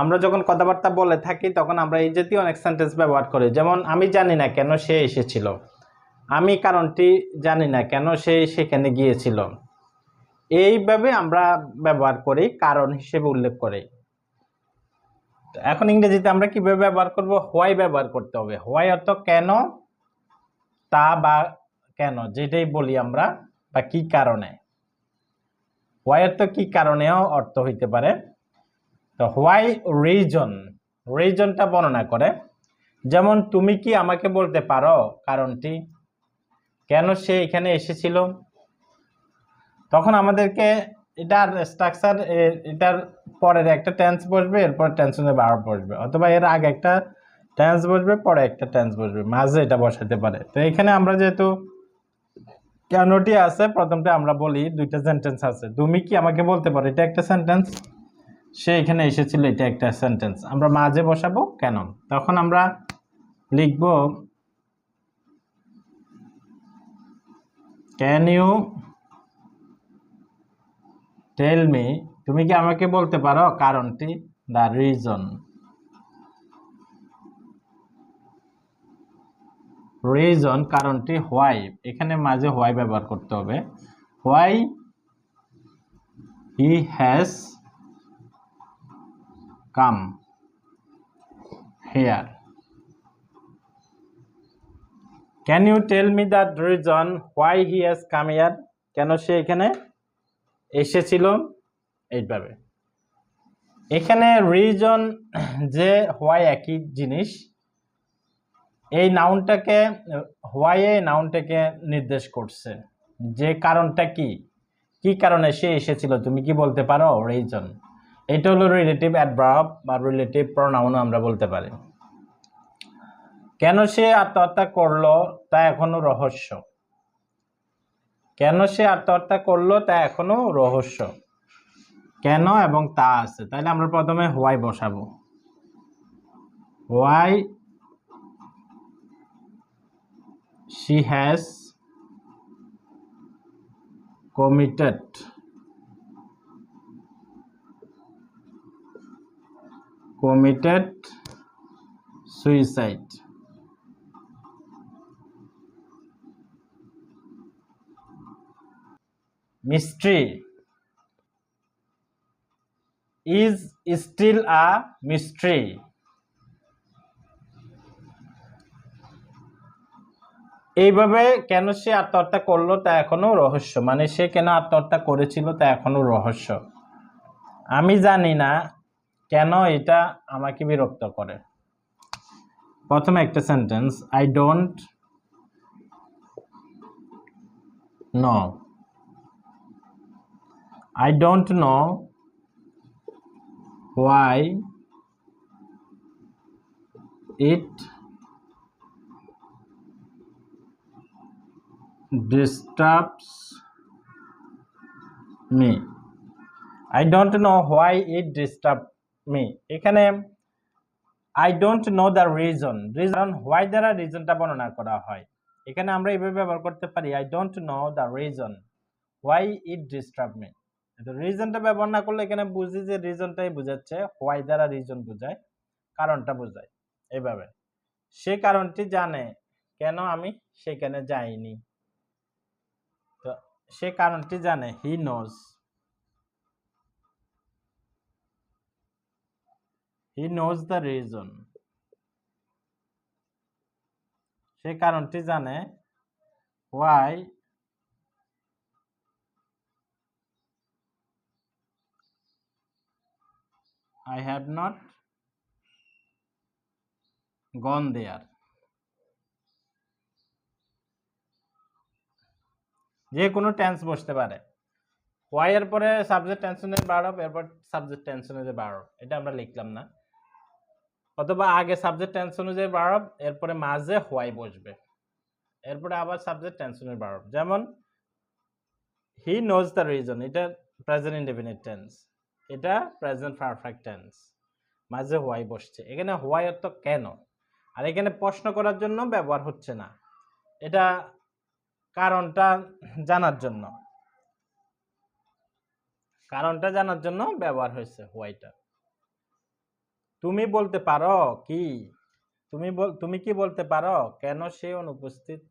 আমরা যখন কথাবার্তা বলে থাকি তখন আমরা এই জাতীয় অনেক সেন্টেন্স ব্যবহার করি, যেমন আমি জানি না কেন সে এসেছিল, আমি কারণটি জানি না কেন সে সেখানে গিয়েছিল। এইভাবে আমরা ব্যবহার করি, কারণ হিসেবে উল্লেখ করে। এখন ইংরেজিতে আমরা কিভাবে ব্যবহার করব? হোয়াই ব্যবহার করতে হবে। হোয়াই অর্থ কেন, তা বা কেন যেটাই বলি আমরা, বা কি কারণে। হোয়াই অর্থ কি কারণেও অর্থ হইতে পারে। তো হোয়াই রিজন, রিজনটা বর্ণনা করে। যেমন তুমি কি আমাকে বলতে পারো কারণটি, কেন সে এখানে এসেছিল। তখন আমাদেরকে এটার স্ট্রাকচার, এটার পরের একটা টেন্স বসবে, এরপর টেন্সের ভার্ব বসবে, অথবা এর আগে একটা টেন্স বসবে, পরে একটা টেন্স বসবে, মাঝে এটা বসাতে পারে। তো এখানে আমরা যেহেতু কেনটি আছে, প্রথমটা আমরা বলি, দুইটা সেন্টেন্স আছে। তুমি কি আমাকে বলতে পারো, এটা একটা সেন্টেন্স। সে এখানে এসেছিল, এটা একটা সেন্টেন্স। আমরা মাঝে বসাবো কেন। তখন আমরা লিখব ক্যান ইউ টেল মি, তুমি কি আমাকে বলতে পারো কারণটি, দ্য রিজন। রিজন কারণটি, হোয়াই, এখানে মাঝে হোয়াই ব্যবহার করতে হবে। Why he has come here. Can you tell me the reason why he has come here, কেন সে এখানে এসেছিল। এইভাবে এখানে রিজন যে হোয়াই একই জিনিস। এই নাউনটাকে, হোয়াই এই নাউনটাকে নির্দেশ করছে যে কারণটা কি, কি কারণে সে এসেছিল, তুমি কি বলতে পারো, রিজন। এটা হলো রিলেটিভ অ্যাডভার্ব বা রিলেটিভ প্রোনাউন আমরা বলতে পারি। কেন সে আত্মহত্যা করলো তা এখনো রহস্য, কেন সে আত্মহত্যা করলো তা এখনো রহস্য। কেন এবং তা আছে, তাহলে আমরা প্রথমে হোয়াই বসাবো। Why she has committed suicide. Mystery is still a mystery. এইভাবে কেন সে আত্মহত্যা করলো তা এখনো রহস্য, মানে সে কেন আত্মহত্যা করেছিল তা এখনো রহস্য। আমি জানি না কেন এটা আমাকে বিরক্ত করে। প্রথমে একটা sentence, I don't know, I don't know why it disturbs me. I don't know why it disturbs me. এখানে I don't know the reason, reason why দ্বারা রিজনটা বর্ণনা করা হয়। এখানে আমরা এইভাবে ব্যবহার করতে পারি, I don't know the reason why it disturbs me. তো রিজনটা ব্যবহার না করলে এখানে বুঝি যে রিজনটাই বোঝাচ্ছে, হোয়াই দ্বারা রিজন বোঝায়, কারণটা বোঝায়। এইভাবে সে কারণটি জানে কেন আমি সেখানে যাইনি। তো সে কারণটি জানে, he knows, he knows the reason. সে কারণটি জানে, why I have not gone there. যে কোনো টেন্স বসতে পারে, হোয়াই এর পরে সাবজেক্ট টেনশনের ভার্ব, এরপর সাবজেক্ট টেন্স অনুযায়ী ভার্ব, এটা আমরা লিখলাম না। অথবা আগে সাবজেক্ট টেন্স অনুযায়ী ভার্ব, এরপরে মাঝে হোয়াই বসবে, এরপরে আবার সাবজেক্ট টেনশনের ভার্ব। যেমন হি নোজ দ্য রিজন, এটা প্রেজেন্ট ইনডেফিনিট টেন্স, এটা প্রেজেন্ট পারফেক্ট টেন্স, মাঝে হোয়াই বসছে। এখানে হোয়াই অর্থ কেন, আর এখানে প্রশ্ন করার জন্য ব্যবহার হচ্ছে না, এটা কারণটা জানার জন্য, কারণটা জানার জন্য ব্যবহার হয়েছে হোয়াইটা। তুমি বলতে পারো কি, তুমি কি বলতে পারো কেন সে অনুপস্থিত?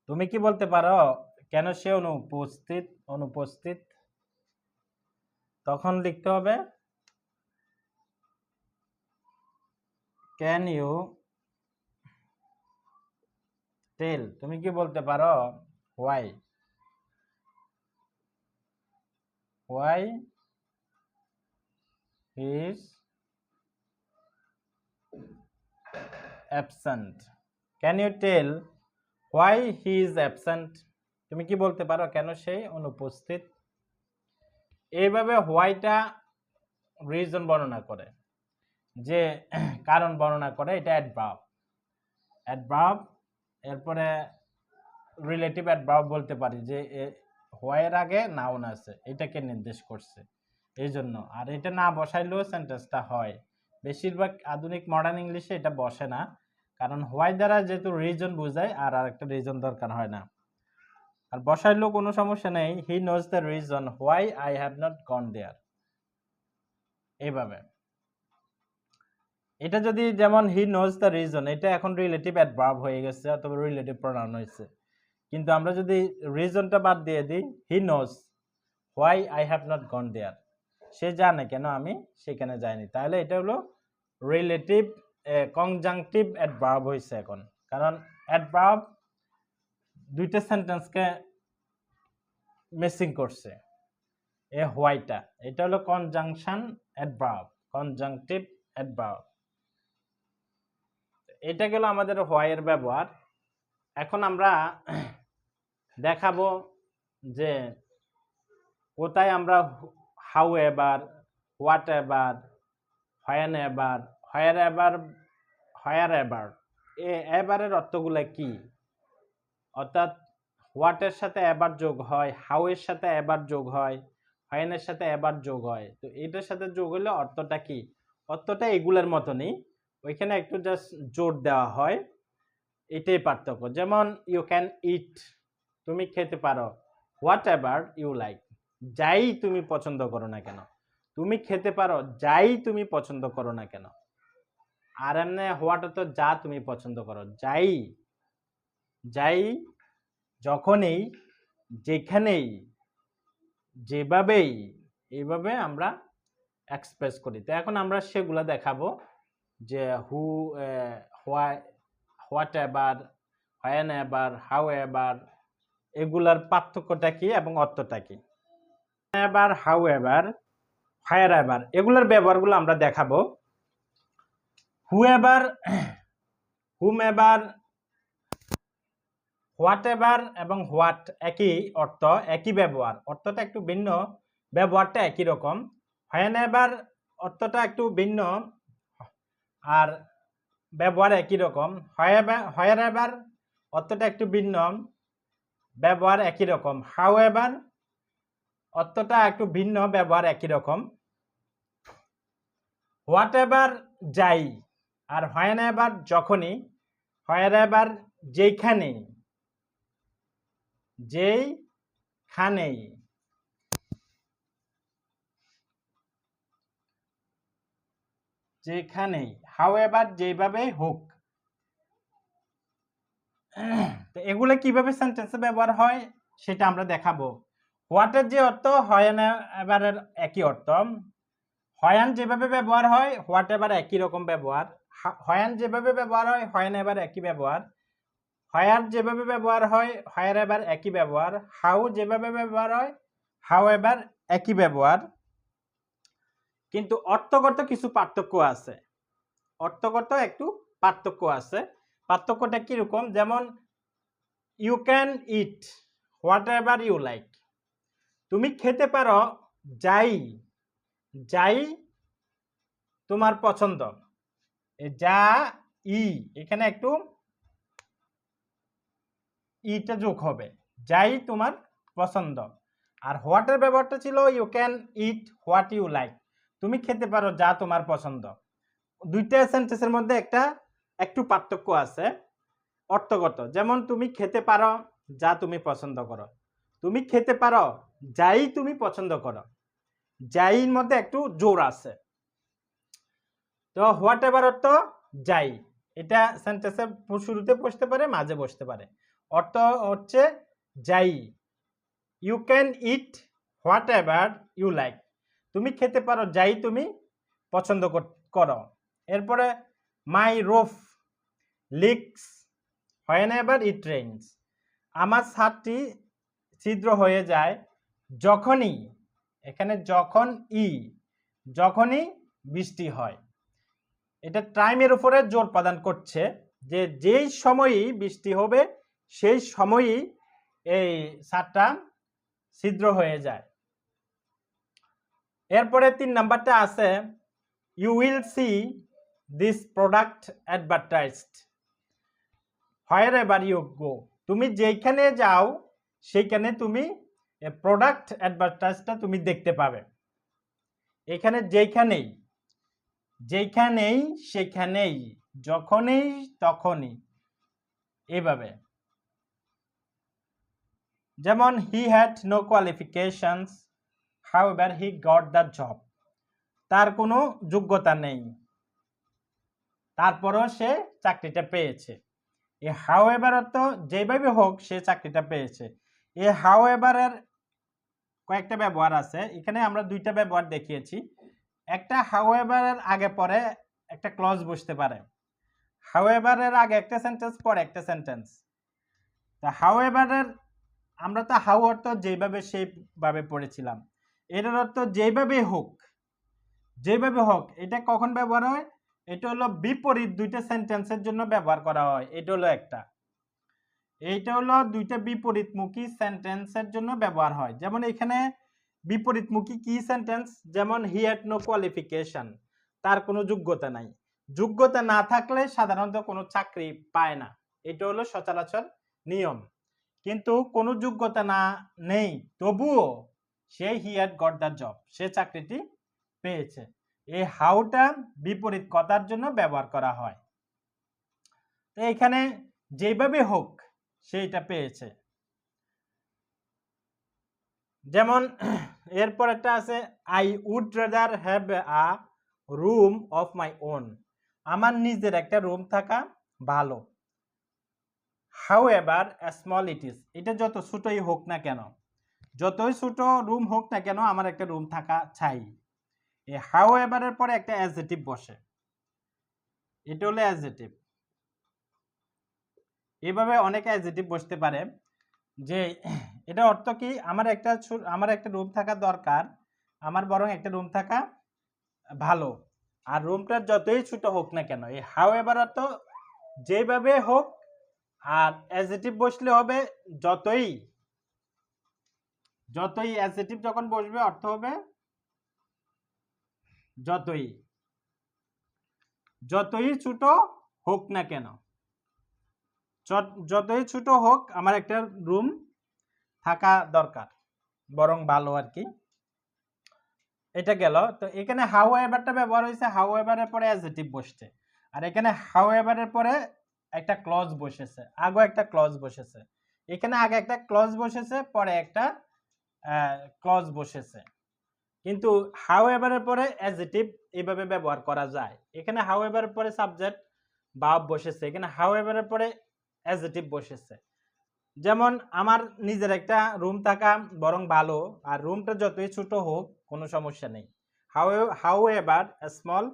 তুমি কি বলতে পারো কেন সে অনুপস্থিত? তখন লিখতে হবে ক্যান ইউ টেল, তুমি কি বলতে পারো why he is absent? Can you tell why he is absent? তুমি কি বলতে পারো কেন সে অনুপস্থিত? এইভাবে হোয়াইটা রিজন বর্ণনা করে, যে কারণ বর্ণনা করে, এটা অ্যাডভার্ব। এরপরে রিলেটিভ অ্যাডভার্ব বলতে পারি, যে হোয়াইয়ের আগে নাউন আছে, এটাকে নির্দেশ করছে এই জন্য। আর এটা না বসাইলেও সেন্টেন্সটা হয়। বেশিরভাগ আধুনিক মডার্ন ইংলিশে এটা বসে না, কারণ হোয়াই দ্বারা যেহেতু রিজন বোঝায়, আর আরেকটা রিজন দরকার হয় না। আর বসাইলেও কোনো সমস্যা নেই, he knows the reason why I have not gone there, এইভাবে। এটা যদি যেমন হি নোজ দ্য রিজন, এটা এখন রিলেটিভ অ্যাডভার্ব হয়ে গেছে অথবা রিলেটিভ প্রোনাউন হয়েছে। কিন্তু আমরা যদি রিজনটা বাদ দিয়ে দিই, he knows why I have not gone there, সে জানে কেন আমি সেখানে যাইনি, তাহলে এটা হলো রিলেটিভ কনজাংটিভ অ্যাডভার্ব হয়েছে এখন। কারণ অ্যাডভার্ব দুইটা সেন্টেন্সকে মিসিং করছে, এ হোয়াইটা, এটা হলো কনজাংশন অ্যাডভার্ব, কনজাংটিভ অ্যাডভার্ব। এটা গেল আমাদের হোয়াইয়ের ব্যবহার। এখন আমরা দেখাবো যে কোথায় আমরা however, whatever, whenever, wherever, এভারের অর্থগুলো কি, অর্থাৎ হোয়াটের সাথে এভার যোগ হয়, হাউ এর সাথে এভার যোগ হয়, হোয়েনের সাথে এভার যোগ হয়। তো এটার সাথে যোগ হলে অর্থটা কি, অর্থটা এগুলোর মতনই, ওইখানে একটু জাস্ট জোর দেওয়া হয়, এটাই পার্থক্য। যেমন ইউ ক্যান ইট, তুমি খেতে পারো, হোয়াট এভার ইউ লাইক, যাই তুমি পছন্দ করো না কেন, তুমি খেতে পারো যাই তুমি পছন্দ করো না কেন। আর এমনি হোয়াটা তো যা তুমি পছন্দ করো, যাই যখনই, যেখানেই, যেভাবেই, এইভাবে আমরা এক্সপ্রেস করি। তো এখন আমরা সেগুলো দেখাবো, যে what ever, when ever, how ever, এগুলার পার্থক্যটা কি এবং অর্থটা কি। Ever, how ever, where ever, এগুলোর ব্যবহারগুলো আমরা দেখাবো। Whoever, hmm ever, what ever এবং হোয়াট একই অর্থ, একই ব্যবহার, অর্থটা একটু ভিন্ন, ব্যবহারটা একই রকম। হোয়েন এভার অর্থটা একটু ভিন্ন আর ব্যবহার একই রকম। হোয়ার এভার অর্থটা একটু ভিন্ন, ব্যবহার একই রকম। হাউ এভার অর্থটা একটু ভিন্ন, ব্যবহার একই রকম। হোয়াট এভার যাই, আর হোয়েন এভার যখনই, হোয়ার এভার যেখানেই, যেখানেই, যেখানেই। হাউ এভার যেভাবে হোক। তো এগুলো কিভাবে সেন্টেন্সে ব্যবহার হয় সেটা আমরা দেখাবো। হোয়াটের যে অর্থ, হোয়েন এভারের একই অর্থ। হোয়ান যেভাবে ব্যবহার হয়, হোয়াট এভার একই রকম ব্যবহার। হোয়ান যেভাবে ব্যবহার হয়, হোয়েন এভার একই ব্যবহার। হোয়ার যেভাবে ব্যবহার হয়, হোয়ার এভার একই ব্যবহার। হাউ যেভাবে ব্যবহার হয়, হাউ এভার একই ব্যবহার। কিন্তু অর্থগত কিছু পার্থক্য আছে, অর্থগত একটু পার্থক্য আছে। পার্থক্যটা কিরকম, যেমন you can eat whatever you like, তুমি খেতে পারো যাই, যাই তোমার পছন্দ। যা ই, এখানে একটু ইটা যোগ হবে, যাই তোমার পছন্দ। আর হোয়াটের ব্যবহারটা ছিল you can eat what you like, তুমি খেতে পারো যা তোমার পছন্দ। দুইটা সেন্টেন্সের মধ্যে একটু পার্থক্য আছে অর্থগত। যেমন তুমি খেতে পারো যা তুমি পছন্দ করো, তুমি খেতে পারো যাই তুমি পছন্দ করো, যাইর মধ্যে একটু জোর আছে। তো হোয়াট এভার অর্থ যাই, এটা সেন্টেন্সের শুরুতে বসতে পারে, মাঝে বসতে পারে। অর্থ হচ্ছে যাই। You can eat whatever you like, তুমি খেতে পারো যাই তুমি পছন্দ করো। এরপরে my roof leaks whenever it rains, আমার ছাদটি ছিদ্র হয়ে যায় যখনই, এখানে যখনই বৃষ্টি হয়। এটা টাইমের উপরে জোর প্রদান করছে যে যেই সময়ই বৃষ্টি হবে সেই সময়ই এই ছাদটা ছিদ্র হয়ে যায়। এরপরে 3 নাম্বারটা আছে you will see this product advertised wherever you go, তুমি যেখানে যাও সেইখানে তুমি প্রোডাক্ট অ্যাডভার্টাইজটা তুমি দেখতে পাবে। এখানে যেখানেই সেখানেই, যখনই তখনই, এভাবে। যেমন he had no qualifications however he got the job, তার কোনো যোগ্যতা নেই তারপরও সে চাকরিটা পেয়েছে। এ হাউএভার অর্থ যেভাবে হোক সে চাকরিটা পেয়েছে। এ হাউএভারের কয়েকটা ব্যবহার আছে, এখানে আমরা 2টা ব্যবহার দেখিয়েছি। একটা হাউএভারের আগে পরে একটা ক্লজ বসতে পারে, হাউএভারের আগে একটা সেন্টেন্স পরে একটা সেন্টেন্স। তা হাউএভারের আমরা তো হাউ অর্থ যেভাবে সেইভাবে পড়েছিলাম, এটার অর্থ যেভাবে হোক, এটা কখন ব্যবহার হয়? এটা হলো বিপরীত 2টা সেন্টেন্সের জন্য ব্যবহার করা হয়। এটা হলো এইটা হলো 2টা বিপরীতমুখী সেন্টেন্সের জন্য ব্যবহার হয়। যেমন এখানে বিপরীতমুখী কি সেন্টেন্স, যেমন হি হ্যাড নো কোয়ালিফিকেশন, তার কোনো যোগ্যতা নাই। যোগ্যতা না থাকলে সাধারণত কোনো চাকরি পায় না, এটা হলো সচরাচর নিয়ম। কিন্তু কোনো যোগ্যতা নেই তবুও সে he had got the job, সে চাকরিটি পেয়েছে। এই হাউটা বিপরীত কথার জন্য ব্যবহার করা হয়। তো এখানে যেভাবে হোক সেইটা পেয়েছে। যেমন এরপর একটা আছে I would rather have a room of my own, আমার নিজের একটা রুম থাকা ভালো। হাউএভার স্মল ইট ইজ, এটা যত ছোটই হোক না কেন, যতই ছোট রুম হোক না কেন আমার একটা রুম থাকা চাই। এই হাউএভারের পরে একটা অ্যাডজেক্টিভ বসে, এটা হলো অ্যাডজেক্টিভ। এভাবে অনেক অ্যাডজেক্টিভ বসতে পারে যে এটা অর্থ কি, আমার একটা রুম থাকা দরকার, আমার বরং একটা রুম থাকা ভালো। আর রুমটা যতই ছোট হোক না কেন, এই হাউএভার অর্থ যেভাবে হোক, আর অ্যাডজেক্টিভ বসলে হবে যতই অ্যাডজেক্টিভ যখন বসবে অর্থ হবে যতই ছোট হোক না কেন, যতই ছোট হোক আমার একটা রুম থাকা দরকার, বরং ভালো আর কি। এটা গেল। তো এখানে হাউএভারটা ব্যবহার হয়েছে, হাউএভারের পরে অ্যাডজেক্টিভ বসছে, আর এখানে হাউএভারের পরে একটা ক্লজ বসেছে, আগে একটা ক্লজ বসেছে। এখানে আগে একটা ক্লজ বসেছে, পরে একটা ক্লজ বসেছে। কিন্তু হাউএভারের পরে অ্যাডজেক্টিভ এইভাবে ব্যবহার করা যায়। এখানে হাউএভারের পরে সাবজেক্ট ভার্ব বসেছে, এখানে হাউএভারের পরে অ্যাডজেক্টিভ বসেছে। যেমন আমার নিজের একটা রুম থাকা বরং ভালো, আর রুমটা যতই ছোট হোক কোনো সমস্যা নেই। হাউএভার স্মল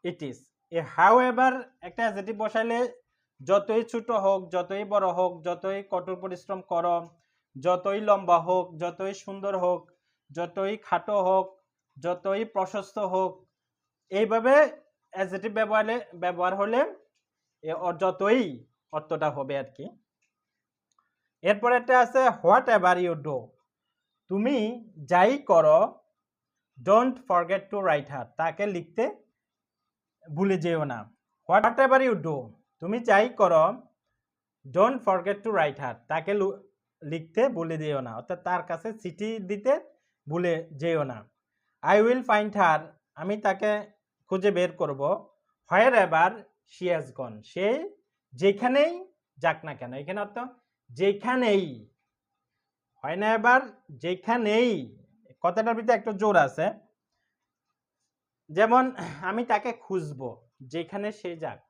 ইট ইজ, এই হাউএভার একটা অ্যাডজেক্টিভ বসাইলে যতই ছোট হোক, যতই বড় হোক, যতই কঠোর পরিশ্রম করো, যতই লম্বা হোক, যতই সুন্দর হোক, যতই খাটো হোক, যতই প্রশস্ত হোক, এইভাবে অ্যাডজেক্টিভ ব্যবহার হলে যতই অর্থটা হবে আর কি। এরপর একটা আছে হোয়াট এভার ইউ ডু, তুমি যাই করো, ডোন্ট ফরগেট টু রাইট হার, তাকে লিখতে ভুলে যেও না। হোয়াট এভার ইউ ডু, তুমি যাই করো, ডোন্ট ফরগেট টু রাইট হার, তাকে লিখতে ভুলে যেও না, অর্থাৎ তার কাছে চিঠি দিতে ভুলে যেও না। আই উইল ফাইন্ড হার, আমি তাকে খুঁজে বের করব। হোয়ার এভার শি হ্যাজ গন, সে যেখানেই যাক না কেন, এখানে অর্থ যেখানেই, হয় না এবার যেখানেই, কথাটার ভিতরে একটা জোর আছে, যেমন আমি তাকে খুঁজবো যেখানে সে যাক,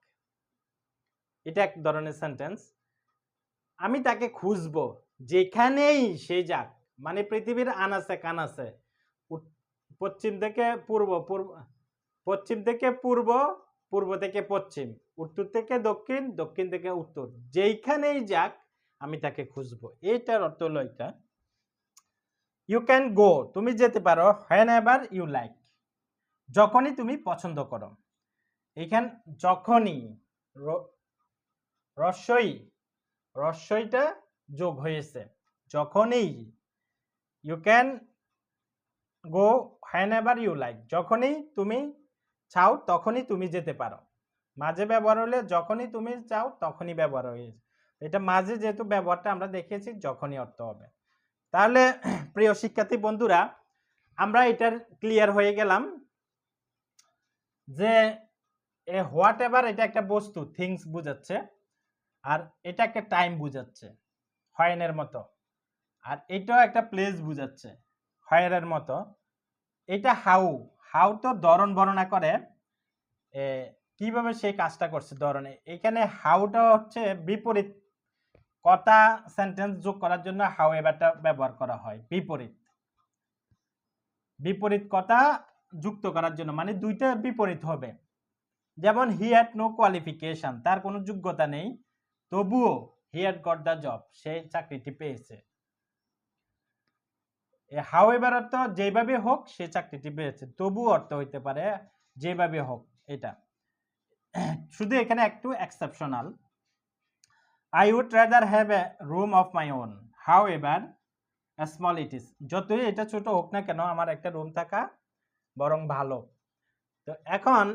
এটা এক ধরনের সেন্টেন্স। আমি তাকে খুঁজবো যেখানেই সে যাক, মানে পৃথিবীর আনাচে কানাচে, পশ্চিম থেকে পূর্ব, পশ্চিম থেকে পূর্ব, পূর্ব থেকে পশ্চিম, উত্তর থেকে দক্ষিণ, দক্ষিণ থেকে উত্তর, যেইখানেই যাক আমি তাকে খুঁজবো। এইটার অর্থ হলো এটা। ইউ ক্যান গো, তুমি যেতে পারো, হোয়েন এভার ইউ লাইক, যখনই তুমি পছন্দ করো। এখান যখনই রস্যইটা যোগ হয়েছে, যখনই। You can go whenever you like, যখনই তুমি চাও তখনই তুমি যেতে পারো। মাঝে ব্যবহার হলে যখনই তুমি চাও তখনই ব্যবহার হয়েছে। এটা মাঝে যেহেতু ব্যবহারটা আমরা দেখেছি, যখনই অর্থ হবে। তাহলে প্রিয় শিক্ষার্থী বন্ধুরা, আমরা এটার ক্লিয়ার হয়ে গেলাম যে হোয়াট এভার এটা একটা বস্তু, থিংস বোঝাচ্ছে, আর এটা একটা টাইম বোঝাচ্ছে হোয়েনের মতো, আর এটাও একটা প্লেস বোঝাচ্ছে হোয়ারের মতো। এটা হাউ তো ধরন বর্ণনা করে কিভাবে সেই কাজটা করছে ধরনে। এখানে হাউটা হচ্ছে বিপরীত কথা, সেন্টেন্স যোগ করার জন্য হাউ এভারটা ব্যবহার করা হয়, বিপরীত কথা যুক্ত করার জন্য, মানে দুইটা বিপরীত হবে। যেমন হি হ্যাড নো কোয়ালিফিকেশন, তার কোনো যোগ্যতা নেই, তবুও he had got the job, সে চাকরিটি পেয়েছে। হাউ এভার অর্থ যেভাবে হোক সে চাকরিটি পেয়েছে, তবু অর্থ হইতে পারে যেভাবে হোক। এটা শুধু এখানে একটু exceptional. I would rather have a room of my own, however small it is, যতই এটা ছোট হোক না কেন আমার একটা রুম থাকা বরং ভালো। তো এখন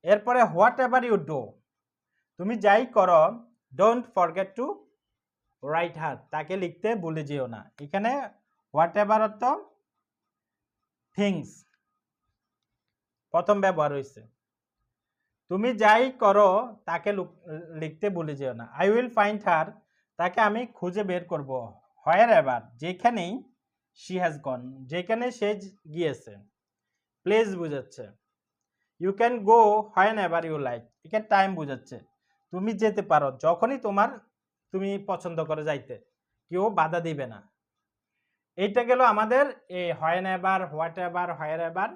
এরপরে হোয়াট এভার ইউ ডু, তুমি যাই করো, ডোন্ট ফরগেট টু রাইট হার, তাকে লিখতে ভুলে যেও না। এখানে হোয়াট এভার অর্থ থিংস প্রথম ব্যবহার হয়েছে। তুমি যাই করো তাকে লিখতে ভুলে যেও না। আই উইল ফাইন্ড হার, তাকে আমি খুঁজে বের করব। হোয়ার এভার, যেখানেই শি হ্যাজ গন, যেখানে সে গিয়েছে, প্লেস বুঝাচ্ছে। You can go whenever you like, এখানে টাইম বুঝাচ্ছে, তুমি যেতে পারো যখনই তুমি পছন্দ করে যাইতে, কেউ বাধা দিবে না। এইটা গেল আমাদের এই whenever, whatever, wherever,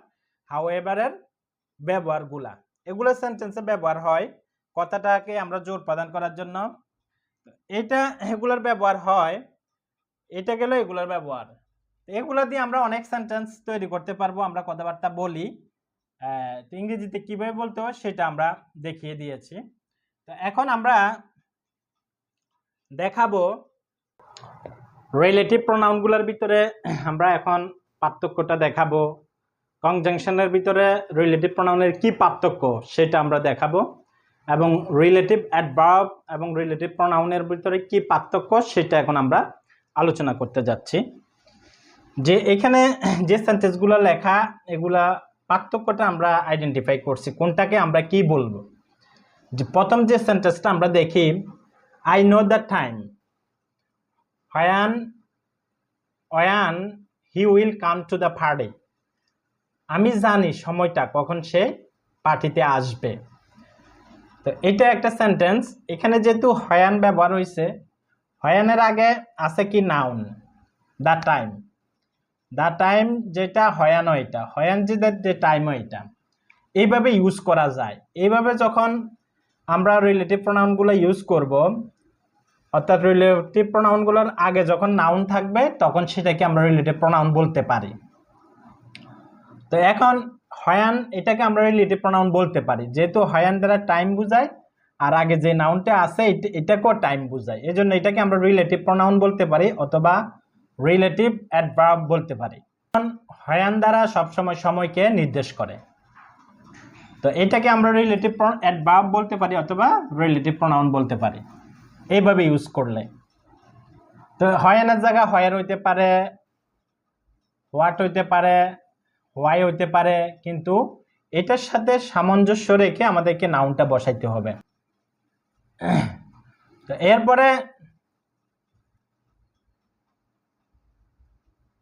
হাউ এভারের ব্যবহারগুলা। এগুলো সেন্টেন্সে ব্যবহার হয় কথাটাকে আমরা জোর প্রদান করার জন্য। এগুলোর ব্যবহার হয়। এটা গেল এগুলোর ব্যবহার। এগুলো দিয়ে আমরা অনেক সেন্টেন্স তৈরি করতে পারবো, আমরা কথাবার্তা বলি। ইংরেজিতে কিভাবে বলতে হয় সেটা আমরা দেখিয়ে দিয়েছি। তো এখন আমরা দেখাবো রিলেটিভ প্রোনাউনগুলোর ভিতরে আমরা এখন পার্থক্যটা দেখাবো। কনজাংশনের ভিতরে রিলেটিভ প্রোনাউনের কি পার্থক্য সেটা আমরা দেখাবো, এবং রিলেটিভ অ্যাডভার্ব এবং রিলেটিভ প্রোনাউনের ভিতরে কি পার্থক্য সেটা এখন আমরা আলোচনা করতে যাচ্ছি। যে এখানে যে সেন্টেন্সগুলো লেখা, এগুলা পার্থক্যটা আমরা আইডেন্টিফাই করছি, কোনটাকে আমরা কি বলবো। যে প্রথম যে সেন্টেন্সটা আমরা দেখি, I know the time when he will come to the party, আমি জানি সময়টা কখন সে পার্টিতে আসবে। তো এটা একটা সেন্টেন্স। এখানে যেহেতু হয়ান ব্যবহার হয়েছে, হয়ানের আগে আছে কি নাউন, দ্য টাইম যেটা হয়ান, এটা হয়ান যে টাইম, এটা এইভাবে ইউজ করা যায়। এইভাবে যখন আমরা রিলেটিভ প্রোনাউনগুলো ইউজ করব, অর্থাৎ রিলেটিভ প্রোনাউনগুলোর আগে যখন নাউন থাকবে তখন সেটাকে আমরা রিলেটিভ প্রোনাউন বলতে পারি। তো এখন হয়ান, এটাকে আমরা রিলেটিভ প্রোনাউন বলতে পারি যেহেতু হয়ান দ্বারা টাইম বোঝায়, আর আগে যে নাউনটা আছে এটাকেও টাইম বোঝায়, এজন্য এটাকে আমরা রিলেটিভ প্রোনাউন বলতে পারি অথবা রিলেটিভ অ্যাডভার্ব বলতে পারি। হয়ান দ্বারা সবসময় সময়কে নির্দেশ করে, তো এটাকে আমরা রিলেটিভ অ্যাডভার্ব বলতে পারি অথবা রিলেটিভ প্রোনাউন বলতে পারি এইভাবে ইউজ করলে। তো হয়ানের জায়গা হয়ার হইতে পারে, হোয়াট হইতে পারে, হোয়াই হইতে পারে, কিন্তু এটার সাথে সামঞ্জস্য রেখে আমাদেরকে নাউনটা বসাইতে হবে। তো এরপরে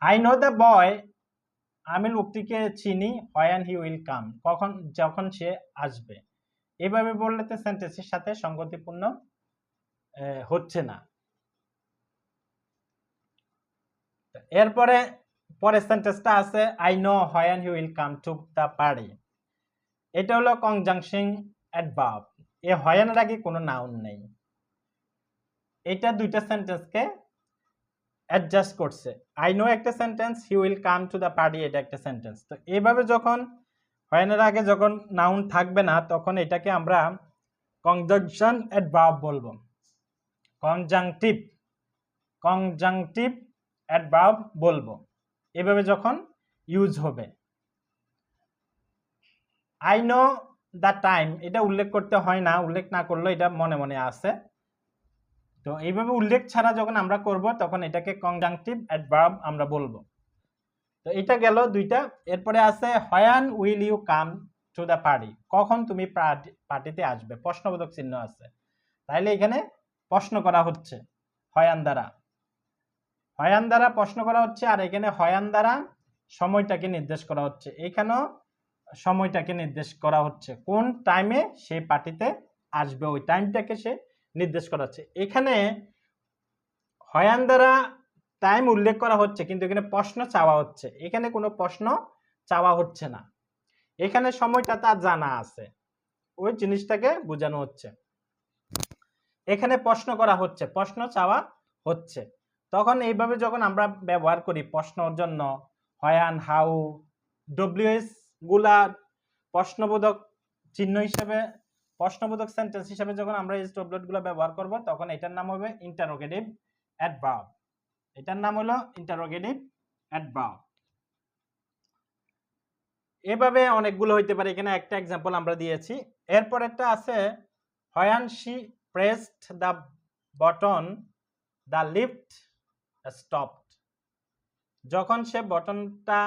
আই নো দ্য বয় আমি লোকটিকে চিনি হোয়েন হি উইল কাম, কখন যখন সে আসবে। এভাবে বললে তো সেন্টেন্সের সাথে সঙ্গতিপূর্ণ হচ্ছে না। এরপরে পরের সেন্টেন্সটা আছে I know when he will come to the party. এটা হলো কনজাংশন অ্যাডভার্ব। এ হোয়েনের আগে কোনো নাউন নেই। এটা দুইটা সেন্টেন্সকে অ্যাডজাস্ট করছে। আই নো একটা sentence, he will come to the party এটা একটা সেন্টেন্স। তো এইভাবে যখন হোয়েনের আগে যখন নাউন থাকবে না তখন এটাকে আমরা কনজাংশন অ্যাডভার্ব বলবো। কনজাংটিভ কনজাংটিভ অ্যাডভার্ব বলবো এভাবে যখন ইউজ হবে। আই নো দ্য টাইম এটা উল্লেখ করতে হয় না, উল্লেখ না করলেও এটা মনে মনে আছে। তো এইভাবে উল্লেখ ছাড়া যখন আমরা করব তখন এটাকে কনজাংটিভ অ্যাডভার্ব আমরা বলবো। তো এটা গেল দুইটা। এরপরে আছে when will you come to the party, কখন তুমি পার্টিতে আসবে, প্রশ্নবোধক চিহ্ন আছে। তাইলে এখানে প্রশ্ন করা হচ্ছে হোয়ান দ্বারা, হোয়ান দ্বারা প্রশ্ন করা হচ্ছে, আর এখানে হোয়ান দ্বারা সময়টাকে নির্দেশ করা হচ্ছে। এখানেও সময়টাকে নির্দেশ করা হচ্ছে, কোন টাইমে সে পার্টিতে আসবে ওই টাইমটাকে সে নির্দেশ করা হচ্ছে। এখানে হোয়ান দ্বারা টাইম উল্লেখ করা হচ্ছে কিন্তু এখানে প্রশ্ন চাওয়া হচ্ছে, এখানে কোনো প্রশ্ন চাওয়া হচ্ছে না। এখানে সময়টা তার জানা আছে, ওই জিনিসটাকে বোঝানো হচ্ছে। এখানে প্রশ্ন করা হচ্ছে, প্রশ্ন চাওয়া হচ্ছে। তখন এইভাবে যখন আমরা ব্যবহার করি প্রশ্নর জন্য হোয়ান, হাউ, ডব্লিউএস গুলা প্রশ্নবোধক চিহ্ন হিসেবে, প্রশ্নবোধক সেন্টেন্স হিসেবে যখন আমরা এই ডব্লিউএস গুলো ব্যবহার করব তখন এটার নাম হবে ইন্টারোগেটিভ অ্যাডভার্ব। এটার নাম হলো ইন্টারোগেটিভ অ্যাডভার্ব। এভাবে অনেকগুলো হইতে পারে, এখানে একটা এক্সাম্পল আমরা দিয়েছি। এরপর একটা আছে when she pressed the button the lift stopped, যখন সে বটনটা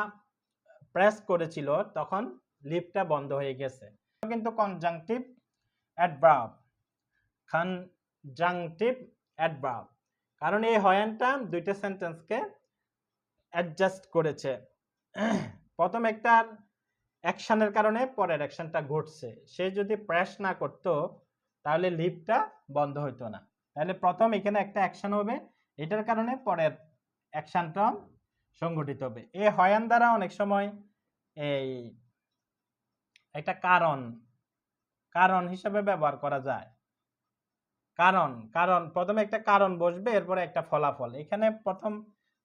প্রেস করেছিল তখন লিফটটা বন্ধ হয়ে গেছে। কিন্তু কনজাংটিভ অ্যাডভার্ব, কনজাংটিভ অ্যাডভার্ব, কারণ এই হোয়ানটা দুইটা সেন্টেন্সকে অ্যাডজাস্ট করেছে। প্রথম একটা অ্যাকশনের কারণে পরের অ্যাকশনটা ঘটছে, সে যদি প্রেস না করতো তাহলে লিফটটা বন্ধ হইতো না। তাহলে প্রথম এখানে একটা অ্যাকশন হবে, এটার কারণে পরের অ্যাকশনটা সংঘটিত হবে। এই হোয়ান দ্বারা অনেক সময় এই একটা কারণ হিসাবে ব্যবহার করা যায়। কারণ প্রথমে একটা কারণ বসবে, এরপরে একটা ফলাফল। এখানে প্রথম